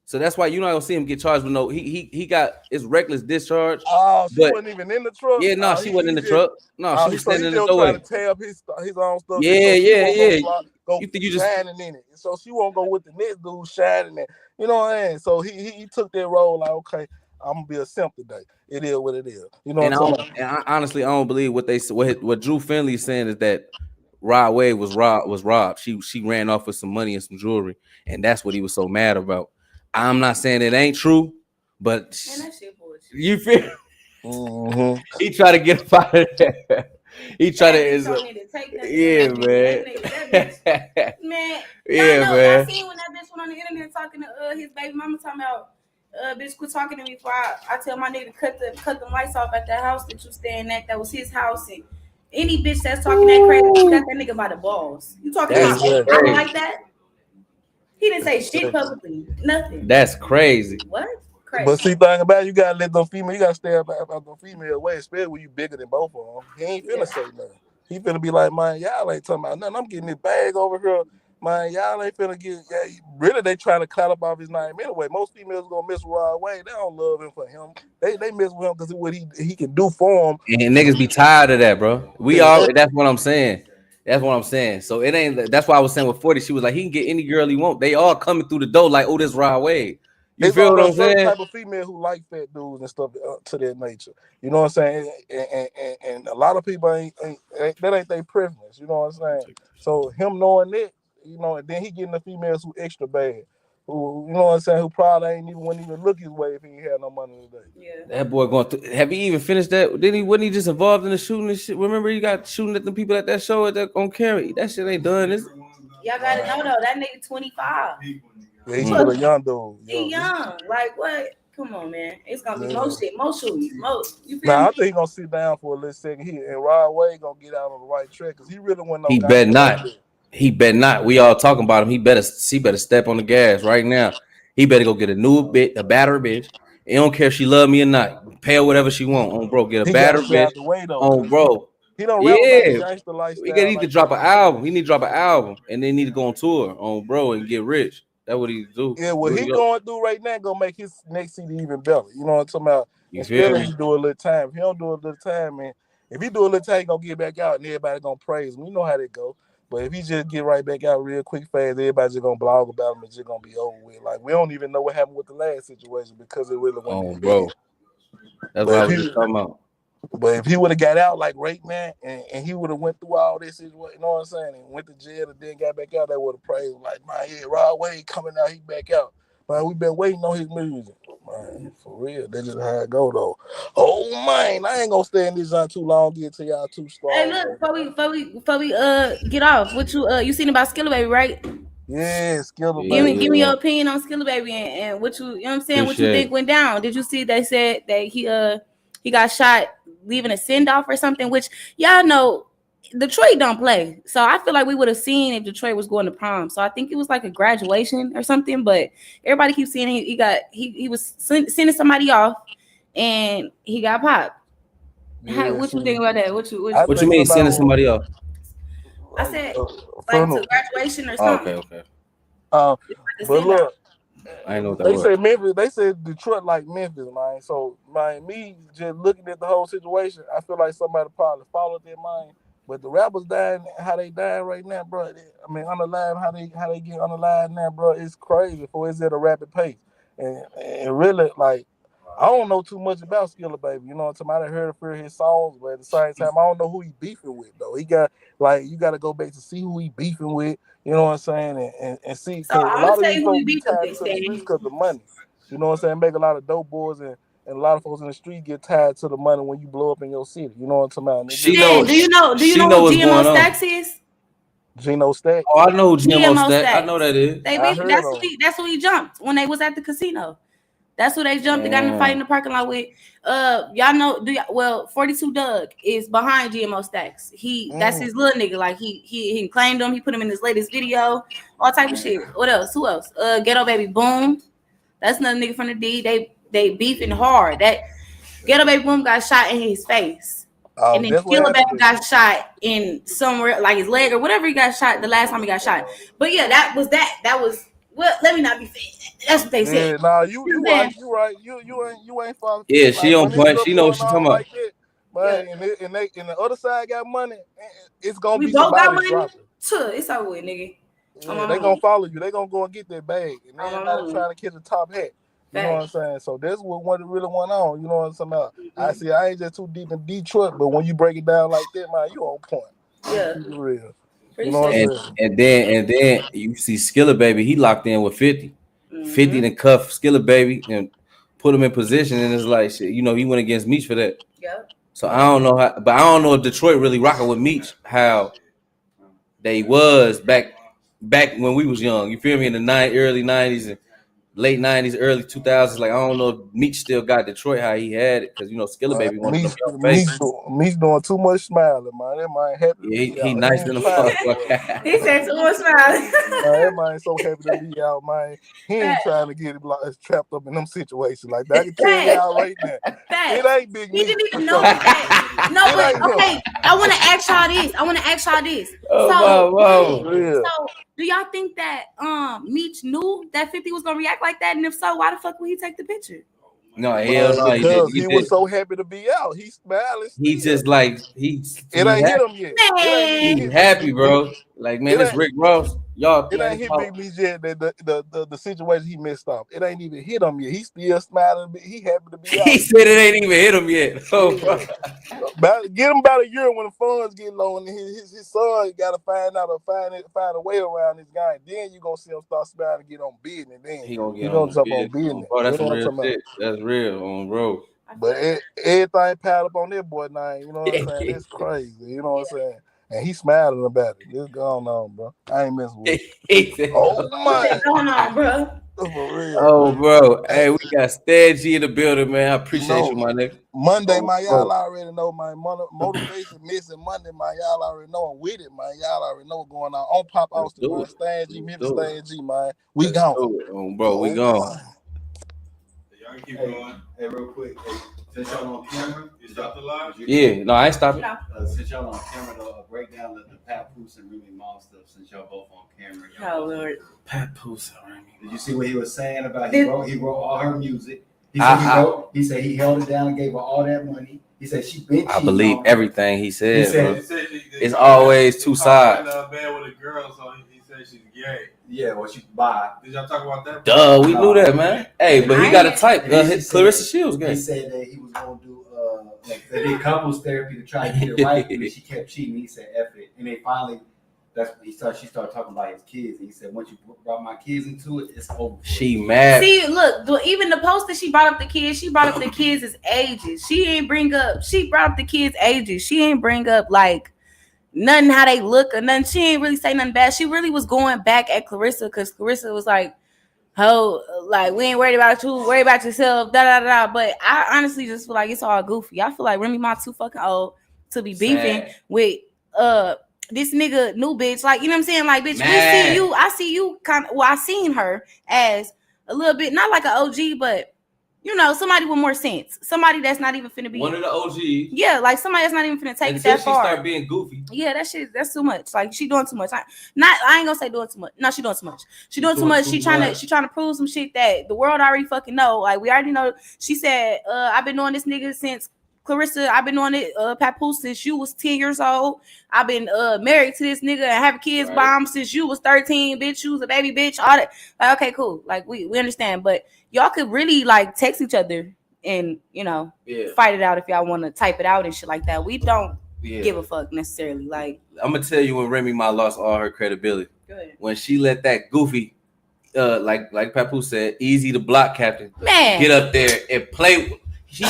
Speaker 1: So that's why you're not gonna see him get charged with no. He got it's reckless discharge.
Speaker 2: Oh, she wasn't even in the truck.
Speaker 1: Yeah, no, she wasn't in the truck. No, she was standing in the
Speaker 2: doorway.
Speaker 1: doorway.
Speaker 2: Trying to tear up his own stuff.
Speaker 1: Yeah.
Speaker 2: You think you just shining in it, so she won't go with the next dude shining it. You know what I mean? So he took that role like, okay, I'm gonna be a simp today. It is what it is. You know.
Speaker 1: I honestly, I don't believe what Drew Finley is saying is that Rod Wave was robbed. She ran off with some money and some jewelry, and that's what he was so mad about. I'm not saying it ain't true, but
Speaker 4: man, that shit bullshit.
Speaker 1: You feel? Mm-hmm. He tried to get up out of there. He tried to. Yeah, man.
Speaker 4: Man.
Speaker 1: Yeah, man.
Speaker 4: I seen when that bitch went on the internet talking to his baby mama talking about bitch quit talking to me before I tell my nigga to cut the lights off at that house that you staying at. That was his house. And any bitch that's talking that crazy, you got that nigga by the balls. You talking about something like that? He didn't say shit publicly. Nothing.
Speaker 1: That's crazy.
Speaker 4: What? Crazy.
Speaker 2: But see, thing about it, you gotta let them female. You gotta stay about them female way, especially when you bigger than both of them. He ain't finna say nothing. He finna be like, man, y'all ain't talking about nothing. I'm getting this bag over here. Man, y'all ain't finna get. Yeah, really, they trying to clout up off his name anyway. Most females gonna mess with Rod Wave. They don't love him for him. They mess with him because what he can do for them.
Speaker 1: And niggas be tired of that, bro. That's what I'm saying. That's what I'm saying. So it ain't. That's why I was saying with 40, she was like, he can get any girl he want. They all coming through the door like, oh, this Rod Wave. You
Speaker 2: It's
Speaker 1: feel what
Speaker 2: only a
Speaker 1: I'm
Speaker 2: certain
Speaker 1: saying?
Speaker 2: type of female who like fat dudes and stuff to that nature. You know what I'm saying? And a lot of people ain't that ain't their preference. You know what I'm saying? So him knowing that, you know, and then he getting the females who extra bad, who you know what I'm saying, who probably wouldn't even look his way if he ain't had no money today.
Speaker 4: Yeah.
Speaker 1: That boy going through. Have he even finished that? Wasn't he just involved in the shooting and shit? Remember he got shooting at the people at that show on camera. That shit ain't done.
Speaker 4: Y'all gotta know though, that nigga 25.
Speaker 2: Yeah, he's still a young dude.
Speaker 4: He young. Like what? Come on, man. It's gonna be more shit, more shootings, more. You feel
Speaker 2: Nah,
Speaker 4: me?
Speaker 2: I think he gonna sit down for a little second. And Rod Wave gonna get out on the right track because he really wasn't no
Speaker 1: He
Speaker 2: guy
Speaker 1: bet
Speaker 2: like
Speaker 1: not.
Speaker 2: that.
Speaker 1: He bet not. We all talking about him. He better step on the gas right now. He better go get a battery bitch. It don't care if she love me or not. Pay her whatever she want. On bro, get a
Speaker 2: He got
Speaker 1: battery
Speaker 2: to stay out
Speaker 1: bitch.
Speaker 2: the way though.
Speaker 1: On bro.
Speaker 2: He don't rap about the
Speaker 1: Yeah.
Speaker 2: gangster
Speaker 1: We
Speaker 2: lifestyle.
Speaker 1: need to
Speaker 2: Like
Speaker 1: drop an album. He need to drop an album and then need to go on tour on bro and get rich. That's what he do.
Speaker 2: yeah, what he going through right now gonna make his next CD even better. You know what I'm talking about?
Speaker 1: You feel
Speaker 2: Instead of
Speaker 1: me?
Speaker 2: he do a little time. If he don't do a little time, man, if he do a little time, he gonna get back out and everybody gonna praise him. You know how that go. But if he just get right back out real quick, fast, everybody just gonna blog about him. It's just gonna be over with. Like we don't even know what happened with the last situation because it really went.
Speaker 1: Oh, bro. That's what I was just talking about.
Speaker 2: But if he would have got out like Rake Man and he would have went through all this, you know what I'm saying, and went to jail and then got back out, they would have praised him like, man, yeah, Rod Wave coming out, he back out. Man, we been waiting on his music. Man, for real. That's just how it go though. Oh man, I ain't gonna stay in this on too long, get to y'all too strong.
Speaker 4: Hey, look, before we get off, what you seen about Skilla Baby, right?
Speaker 2: Yeah, Skilla
Speaker 4: Give
Speaker 2: Baby.
Speaker 4: me your opinion on Skilla Baby and what you know what I'm saying, what you think went down. Did you see they said that he got shot leaving a send off or something, which y'all know Detroit don't play. So I feel like we would have seen if Detroit was going to prom. So I think it was like a graduation or something, but everybody keeps saying he was sending somebody off and he got popped.
Speaker 2: Yeah,
Speaker 4: what you think about that? What you
Speaker 1: mean sending somebody off?
Speaker 4: I said like to graduation or something.
Speaker 1: Okay.
Speaker 2: But look,
Speaker 1: I know what that
Speaker 2: they
Speaker 1: was.
Speaker 2: said Memphis. They said Detroit like Memphis, man. So, man, me just looking at the whole situation, I feel like somebody probably followed their mind. But the rappers dying, how they dying right now, bro. I mean, unalive, how they get unalive now, bro. It's crazy. For it's at a rapid pace, and really, like, I don't know too much about Skilla Baby. You know what I'm talking about? I heard a few of his songs, but at the same time, I don't know who he beefing with though. He got like you got to go back to see who he beefing with. You know what I'm saying? And see, because a lot of these folks be tied to the streets because of money. You know what I'm saying? Make a lot of dope boys and a lot of folks in the street get tied to the money when you blow up in your city. You know what I'm talking about?
Speaker 4: Do you know who GMO Stacks is?
Speaker 2: Geno Stacks.
Speaker 1: Oh, I know who GMO Stacks. I know that is.
Speaker 4: That's who he jumped when they was at the casino. That's who they jumped. They got in a fight in the parking lot with. Y'all know. 42 Doug is behind GMO Stacks. That's his little nigga. Like he claimed him. He put him in his latest video. All type of shit. What else? Who else? Ghetto Baby Boom. That's another nigga from the D. They beefing hard. That Ghetto Baby Boom got shot in his face. And then Skilla Baby got shot in somewhere like his leg or whatever he got shot the last time he got shot. But yeah, that was. Well, let me not be fake. That's what they said.
Speaker 2: Yeah, nah, you right. You ain't following.
Speaker 1: Yeah, she on point. She know what she talking about.
Speaker 2: But and the other side got money. It's gonna be
Speaker 4: both got
Speaker 2: somebody dropping.
Speaker 4: It's over with, nigga.
Speaker 2: Yeah, they gonna follow you. They gonna go and get that bag, and everybody trying to catch the top hat. You know what I'm saying? So that's what really went on. You know what I'm talking about? Mm-hmm. I ain't just too deep in Detroit, but when you break it down like that, man, you on point.
Speaker 4: Yeah,
Speaker 2: real.
Speaker 1: You know and then you see Skilla Baby, he locked in with 50. 50 then cuff Skilla Baby and put him in position, and it's like shit, you know, he went against Meech for that.
Speaker 4: Yeah.
Speaker 1: So I don't know how, but I don't know if Detroit really rocking with Meech how they was back when we was young. You feel me? In the early 90s and late 90s, early 2000s. Like, I don't know if Meech still got Detroit how he had it, because, you know, Skilla Baby wanted to be
Speaker 2: Meech doing too much smiling, man. That man happy.
Speaker 1: Yeah, he nice in the fuck.
Speaker 4: He said too much smiling.
Speaker 2: That man so happy to be out, man. He ain't trying to get trapped up in them situations like that. I can tell you out right now. It ain't Big Meech.
Speaker 4: He didn't even know that. No, but okay. I want to ask y'all this. So do y'all think that Meech knew that 50 was gonna react like that? And if so, why the fuck would he take the picture?
Speaker 1: No, hell no, he did.
Speaker 2: Because he was so happy to be out. He's smiling.
Speaker 1: He
Speaker 2: still.
Speaker 1: just like he
Speaker 2: It ain't hit
Speaker 1: happy.
Speaker 2: him yet. It ain't even
Speaker 1: He
Speaker 2: hit
Speaker 1: happy,
Speaker 2: me.
Speaker 1: bro. Like man,
Speaker 2: It
Speaker 1: this
Speaker 2: ain't-
Speaker 1: Rick Ross. Y'all
Speaker 2: It ain't hit me yet. The situation he missed off. It ain't even hit him yet. He still smiling. He happy to be out.
Speaker 1: He said it ain't even hit him yet. Oh,
Speaker 2: Get him about a year when the funds get low, and his son got to find a way around this guy. Then you gonna see him start smiling, get on business. Then
Speaker 1: he gonna get
Speaker 2: jump
Speaker 1: on
Speaker 2: business.
Speaker 1: bro, that's
Speaker 2: You know
Speaker 1: some
Speaker 2: what I'm
Speaker 1: real
Speaker 2: talking
Speaker 1: shit. That's real on bro.
Speaker 2: But everything piled up on that boy now. You know what I'm saying? It's crazy. You know what I'm saying? And he smiling about it. This going on, bro. I ain't messing with it. Oh my.
Speaker 4: What's going on, bro?
Speaker 2: For real.
Speaker 1: Oh, bro. Hey, we got Stan G in the building, man. I appreciate you, my nigga.
Speaker 2: Monday,
Speaker 1: Oh,
Speaker 2: man, y'all already know, man. Motivation missing Monday, man. Y'all already know I'm with it, man. Y'all already know what's going on Pop Austin, man. Stan G, Memphis Stan G, man. We gone.
Speaker 1: Oh, bro, we gone.
Speaker 3: Y'all keep going. Hey, real quick. Hey, since y'all on camera, you stopped the live?
Speaker 1: Yeah, no, I ain't stopping.
Speaker 3: Since y'all on camera, though, break down the Papoose and Remy Ma stuff. Since y'all both on camera.
Speaker 4: Oh Lord.
Speaker 1: Papoose and Remy.
Speaker 3: Did you see what he was saying about he wrote all her music? He said he held it down and gave her all that money. He said she been cheating.
Speaker 1: I believe everything he said.
Speaker 3: He said
Speaker 1: it's always two sides.
Speaker 5: Bad with a girl, so he said she's gay.
Speaker 3: Yeah, well, she bi.
Speaker 5: Did y'all talk about that?
Speaker 1: Duh, we knew that, man. Hey, but he got a type. Clarissa Shields,
Speaker 3: He said that he was gonna do they did couples therapy to try to get it right, and then she kept cheating. He said, "F it," and they finally. She started talking about his kids, and he said, "Once you brought my kids into it, it's over."
Speaker 1: She mad.
Speaker 4: See, look, even the post that she brought up the kids, she brought up the kids' ages. She brought up the kids' ages. She ain't bring up like nothing how they look or nothing. She ain't really say nothing bad. She really was going back at Clarissa because Clarissa was like, "Ho, like we ain't worried about you, worry about yourself." Da da da. But I honestly just feel like it's all goofy. I feel like Remy Ma too fucking old to be beefing with this nigga new bitch. Like, you know what I'm saying? Like, bitch, we see you. I see you kind of. Well, I seen her as a little bit, not like an OG, but you know, somebody with more sense. Somebody that's not even finna be
Speaker 1: one of the OGs.
Speaker 4: Yeah, like somebody that's not even finna take
Speaker 1: Until
Speaker 4: it that far.
Speaker 1: She start being goofy.
Speaker 4: Yeah, that's too much. Like she doing too much. I ain't gonna say doing too much. No, she doing too much. She doing too much. She trying to prove some shit that the world already fucking know. Like we already know. She said, I've been knowing this nigga since Clarissa. I've been knowing it, Papoose, since you was 10 years old. I've been married to this nigga and having kids by him since you was 13, bitch. You was a baby, bitch. All that. Like, okay, cool. Like we understand, but y'all could really like text each other and you know fight it out if y'all want to type it out and shit like that. We don't give a fuck necessarily. Like
Speaker 1: I'm gonna tell you when Remy Ma lost all her credibility. When she let that goofy, like Papoose said, easy to block captain, get up there and play. He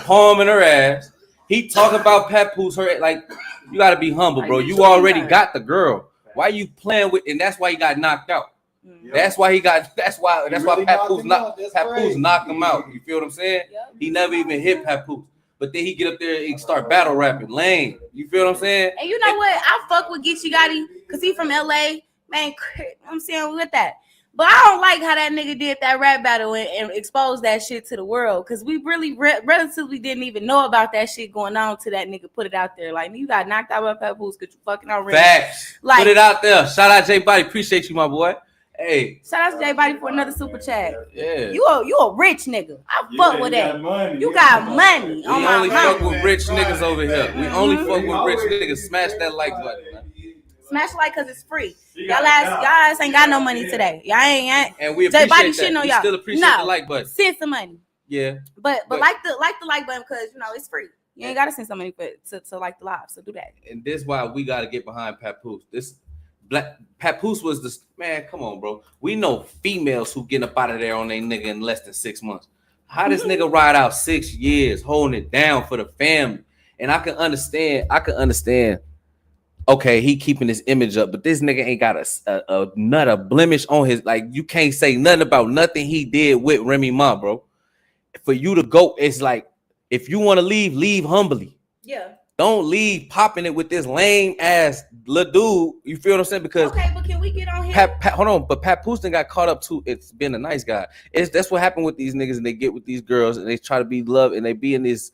Speaker 1: palming her ass. He talking about Papoose. Her like you got to be humble, bro. You already got the girl. Why you playing with? And that's why he got knocked out. That's why Papoose knocked him out. You feel what I'm saying? He never even hit Papoose. But then he get up there and start battle rapping. Lame. You feel what I'm saying?
Speaker 4: And you know what? I fuck with Geechee Gotti because he from LA. Man, I'm saying with that. But I don't like how that nigga did that rap battle and exposed that shit to the world. Because we really relatively didn't even know about that shit going on till that nigga put it out there. Like, you got knocked out by Papoose because you fucking already.
Speaker 1: Facts. Like, put it out there. Shout out J Body. Appreciate you, my boy. Hey.
Speaker 4: Shout out to J Body for another super chat.
Speaker 1: Yeah.
Speaker 4: You a rich nigga. I fuck with that. You got money.
Speaker 1: We only fuck with rich niggas over here. We only fuck with rich niggas. Smash that like button, man.
Speaker 4: Smash like because it's free. Y'all ass ain't got no money today. Y'all ain't.
Speaker 1: And we appreciate
Speaker 4: J-Body
Speaker 1: that.
Speaker 4: On
Speaker 1: we
Speaker 4: y'all.
Speaker 1: Still appreciate the like button.
Speaker 4: Send some money.
Speaker 1: Yeah.
Speaker 4: But like the like button because you know it's free. You ain't gotta send some money to like the live. So do that.
Speaker 1: And this is why we gotta get behind Papoose. Papoose was the man. Come on, bro. We know females who getting up out of there on their nigga in less than 6 months. How this nigga ride out 6 years holding it down for the family? And I can understand. Okay, he keeping his image up, but this nigga ain't got a blemish on his. Like you can't say nothing about nothing he did with Remy Ma, bro. For you to go, it's like if you want to leave humbly.
Speaker 4: Yeah. Don't
Speaker 1: leave popping it with this lame ass little dude. You feel what I'm saying? Because
Speaker 4: okay, but can we get on here?
Speaker 1: Hold on, but Papoose got caught up too. It's been a nice guy. That's what happened with these niggas, and they get with these girls, and they try to be loved, and they be in this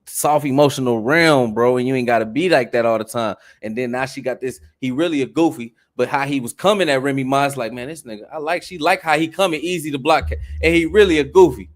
Speaker 1: soft emotional realm, bro, and you ain't gotta be like that all the time. And then now she got this. He really a goofy, but how he was coming at Remy Ma, it's like, man, this nigga, she like how he coming easy to block, and he really a goofy.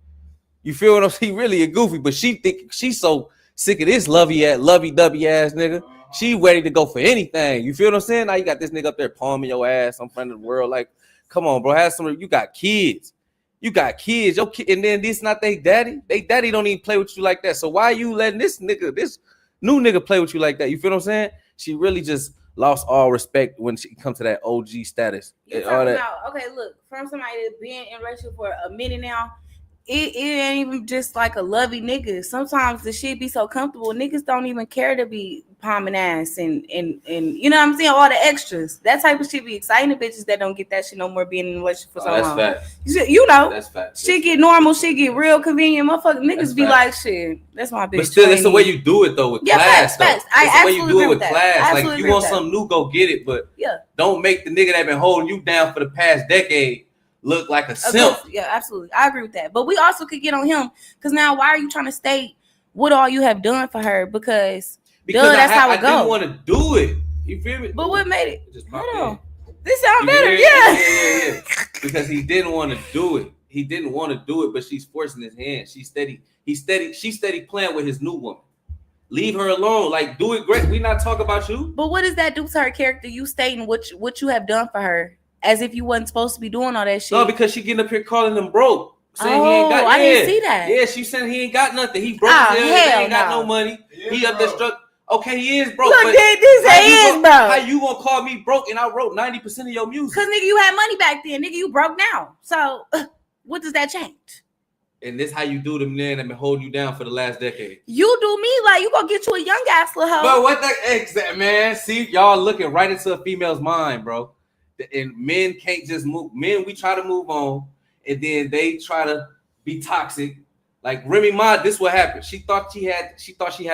Speaker 1: You feel what I'm saying? He really a goofy, but she think she's so sick of this lovey-dovey ass nigga. She ready to go for anything. You feel what I'm saying? Now you got this nigga up there palming your ass in front of the world. Like, come on, bro. Have some. You got kids. You got kids. Your kid, and then this not they daddy. They daddy don't even play with you like that. So why you letting this new nigga play with you like that? You feel what I'm saying? She really just lost all respect when she comes to that OG status.
Speaker 4: You talking about, okay, look, from somebody that's been in a relationship for a minute now, it ain't even just like a lovey nigga. Sometimes the shit be so comfortable, niggas don't even care to be palming ass and you know what I'm saying, all the extras. That type of shit be exciting to bitches that don't get that shit no more being in a relationship for so long.
Speaker 1: That's fact.
Speaker 4: You know,
Speaker 1: that's fact.
Speaker 4: Shit get normal, shit get real convenient. Motherfucker, niggas
Speaker 1: That's
Speaker 4: be
Speaker 1: fact.
Speaker 4: like, shit, that's my bitch.
Speaker 1: But still, it's the way you do it though with class.
Speaker 4: Facts.
Speaker 1: It's the way you do it with
Speaker 4: that.
Speaker 1: class. Like you want something new, go get it. But don't make the nigga that been holding you down for the past decade look like a simp.
Speaker 4: Yeah, absolutely. I agree with that. But we also could get on him because now why are you trying to state what all you have done for her? Because that's how it goes.
Speaker 1: I didn't want to do it. You feel me?
Speaker 4: But what made it?
Speaker 1: Just
Speaker 4: Hold on. This sound better.
Speaker 1: Yeah. Because he didn't want to do it. He didn't want to do it, but she's forcing his hand. She's steady playing with his new woman. Leave her alone. Like, do it great. We not talking about you.
Speaker 4: But what does that do to her character? You stating what you have done for her as if you wasn't supposed to be doing all that shit.
Speaker 1: No, because she getting up here calling him broke. Saying he ain't got.
Speaker 4: I didn't see that.
Speaker 1: Yeah, she saying he ain't got nothing. He broke. He ain't got no money. He up there struck. Okay, he is broke.
Speaker 4: Look,
Speaker 1: but
Speaker 4: he is broke.
Speaker 1: How you gonna call me broke and I wrote 90% of your music?
Speaker 4: Cause nigga, you had money back then. Nigga, you broke now. So what does that change?
Speaker 1: And this how you do them men that been holding you down for the last decade.
Speaker 4: You do me like you gonna get you a young ass little hoe.
Speaker 1: But what the exact man? See, y'all looking right into a female's mind, bro. And men can't just move. Men, we try to move on, and then they try to be toxic. Like Remy Ma, this what happened. She thought she had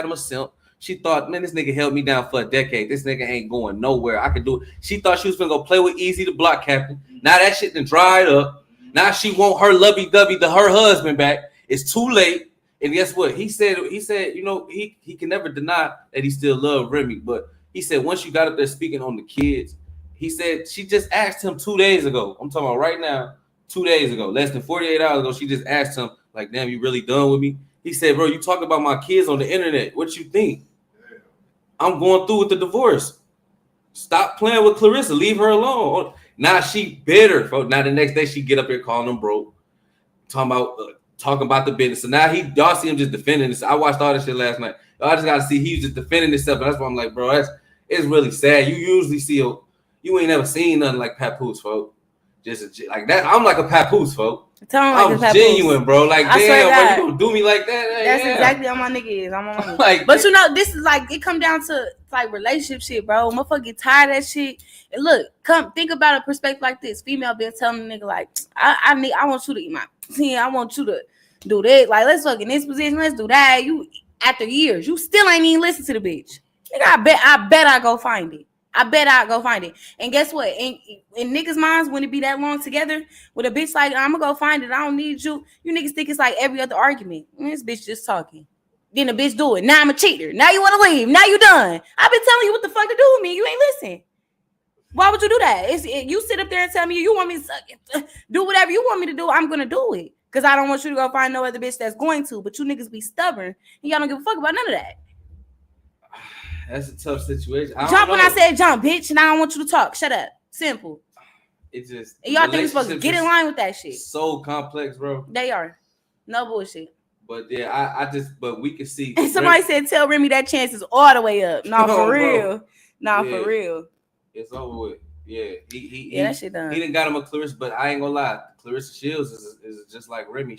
Speaker 1: him a simp. She thought, man, this nigga held me down for a decade. This nigga ain't going nowhere. I could do it. She thought she was gonna go play with Easy the Block Captain. Now that shit done dried up. Now she want her lovey-dovey to her husband back. It's too late. And guess what? He said, you know, he can never deny that he still loved Remy. But he said once you got up there speaking on the kids, he said she just asked him 2 days ago. I'm talking about right now, 2 days ago, less than 48 hours ago. She just asked him, like, damn, you really done with me? He said, bro, you talking about my kids on the internet. What you think? I'm going through with the divorce. Stop playing with Clarissa. Leave her alone. Now she bitter. Now the next day she get up here calling him broke, talking about the business. So now y'all see him just defending this. I watched all this shit last night. Y'all just gotta see he was just defending himself. And that's why I'm like, bro, it's really sad. You usually see you ain't never seen nothing like Papoose, folks. Just like that. I'm like a Papoose, folks. I'm genuine, bro. Like, damn, bro, you gonna do me like that?
Speaker 4: That's exactly how my nigga is. I'm on my nigga. Like, but you know, this is like, it come down to like relationship shit, bro. Motherfucker get tired of that shit. And look, think about a perspective like this. Female been telling the nigga like, I want you to eat my pussy. I want you to do this. Like, let's fuck in this position. Let's do that. You after years, you still ain't even listen to the bitch. Nigga, I bet I go find it. And guess what? In niggas' minds, when it be that long together with a bitch like, I'm gonna go find it, I don't need you. You niggas think it's like every other argument. This bitch just talking. Then the bitch do it. Now I'm a cheater. Now you want to leave. Now you done. I've been telling you what the fuck to do with me. You ain't listen. Why would you do that? You sit up there and tell me you want me to suck it. Do whatever you want me to do. I'm gonna do it. Because I don't want you to go find no other bitch that's going to. But you niggas be stubborn. And y'all don't give a fuck about none of that.
Speaker 1: That's a tough situation.
Speaker 4: Jump when I said jump, bitch, and I don't want you to talk. Shut up. Simple.
Speaker 1: It just
Speaker 4: and y'all think we're supposed to get in line with that shit.
Speaker 1: So complex, bro.
Speaker 4: They are. No bullshit.
Speaker 1: But yeah, but we can see.
Speaker 4: And somebody said, tell Remy that chance is all the way up. No, for real. No, for real.
Speaker 1: It's over with. Yeah.
Speaker 4: That shit done.
Speaker 1: He didn't got him a Clarissa, but I ain't gonna lie. Clarissa Shields is just like Remy.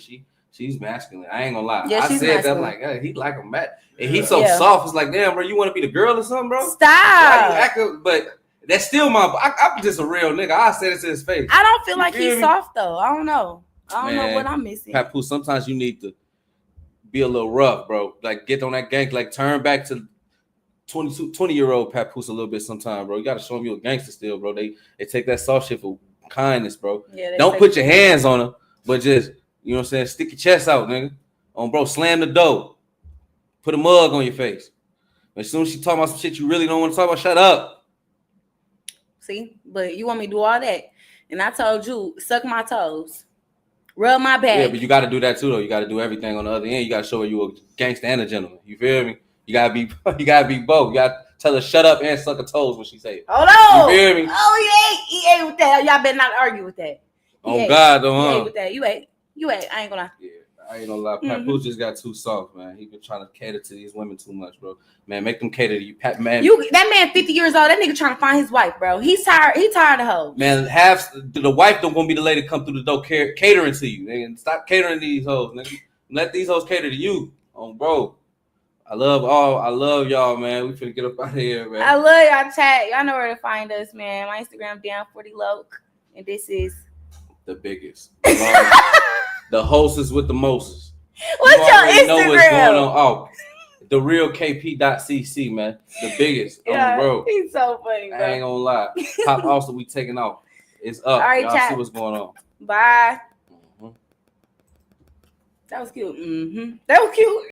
Speaker 1: She's masculine. I ain't gonna lie.
Speaker 4: Yeah,
Speaker 1: I said
Speaker 4: masculine.
Speaker 1: that. I'm like, hey, he like a mat. And he's so soft. It's like, damn, bro, you want to be the girl or something, bro?
Speaker 4: Stop.
Speaker 1: Why you acting? But that's still I'm just a real nigga. I said it to his face.
Speaker 4: I don't feel like he's soft, though. I don't know. I don't know what I'm missing.
Speaker 1: Papoose, sometimes you need to be a little rough, bro. Like, get on that gang. Like, turn back to 20-year-old Papoose a little bit sometime, bro. You got to show him you're a gangster still, bro. They take that soft shit for kindness, bro. Yeah, don't put your hands on her, but just, you know what I'm saying, stick your chest out, nigga. Bro, slam the door. Put a mug on your face. As soon as she talk about some shit you really don't want to talk about, shut up.
Speaker 4: See? But you want me to do all that. And I told you, suck my toes. Rub my back.
Speaker 1: Yeah, but you got to do that too, though. You got to do everything on the other end. You got to show her you a gangster and a gentleman. You feel me? You gotta be both. You got to tell her shut up and suck her toes when she say it.
Speaker 4: Hold on.
Speaker 1: You feel me?
Speaker 4: Oh, he ain't with that. Y'all better not argue with that.
Speaker 1: Oh God, though,
Speaker 4: He
Speaker 1: huh?
Speaker 4: ain't with that. You ain't. I ain't gonna lie.
Speaker 1: Yeah, I ain't gonna lie. Papoose just got too soft, man. He been trying to cater to these women too much, bro. Man, make them cater to you, man.
Speaker 4: That man 50 years old. That nigga trying to find his wife, bro. He's tired. He tired of hoes.
Speaker 1: Man, the wife don't gonna be the lady come through the door catering to you, nigga. Stop catering to these hoes, nigga. Let these hoes cater to you, bro. I love y'all, man. We finna get up out of here, man.
Speaker 4: I love y'all chat. Y'all know where to find us, man. My Instagram down 40 Loke, and this is
Speaker 1: the biggest. The hostess with the mostest.
Speaker 4: What's your Instagram?
Speaker 1: Know what's going on. Oh, the real KP.cc, man. The biggest.
Speaker 4: Yeah,
Speaker 1: bro.
Speaker 4: He's so funny, bro.
Speaker 1: I ain't gonna lie. Pop also we taking off. It's up.
Speaker 4: All right,
Speaker 1: y'all
Speaker 4: chat.
Speaker 1: see what's going on.
Speaker 4: Bye. That was cute. That was cute.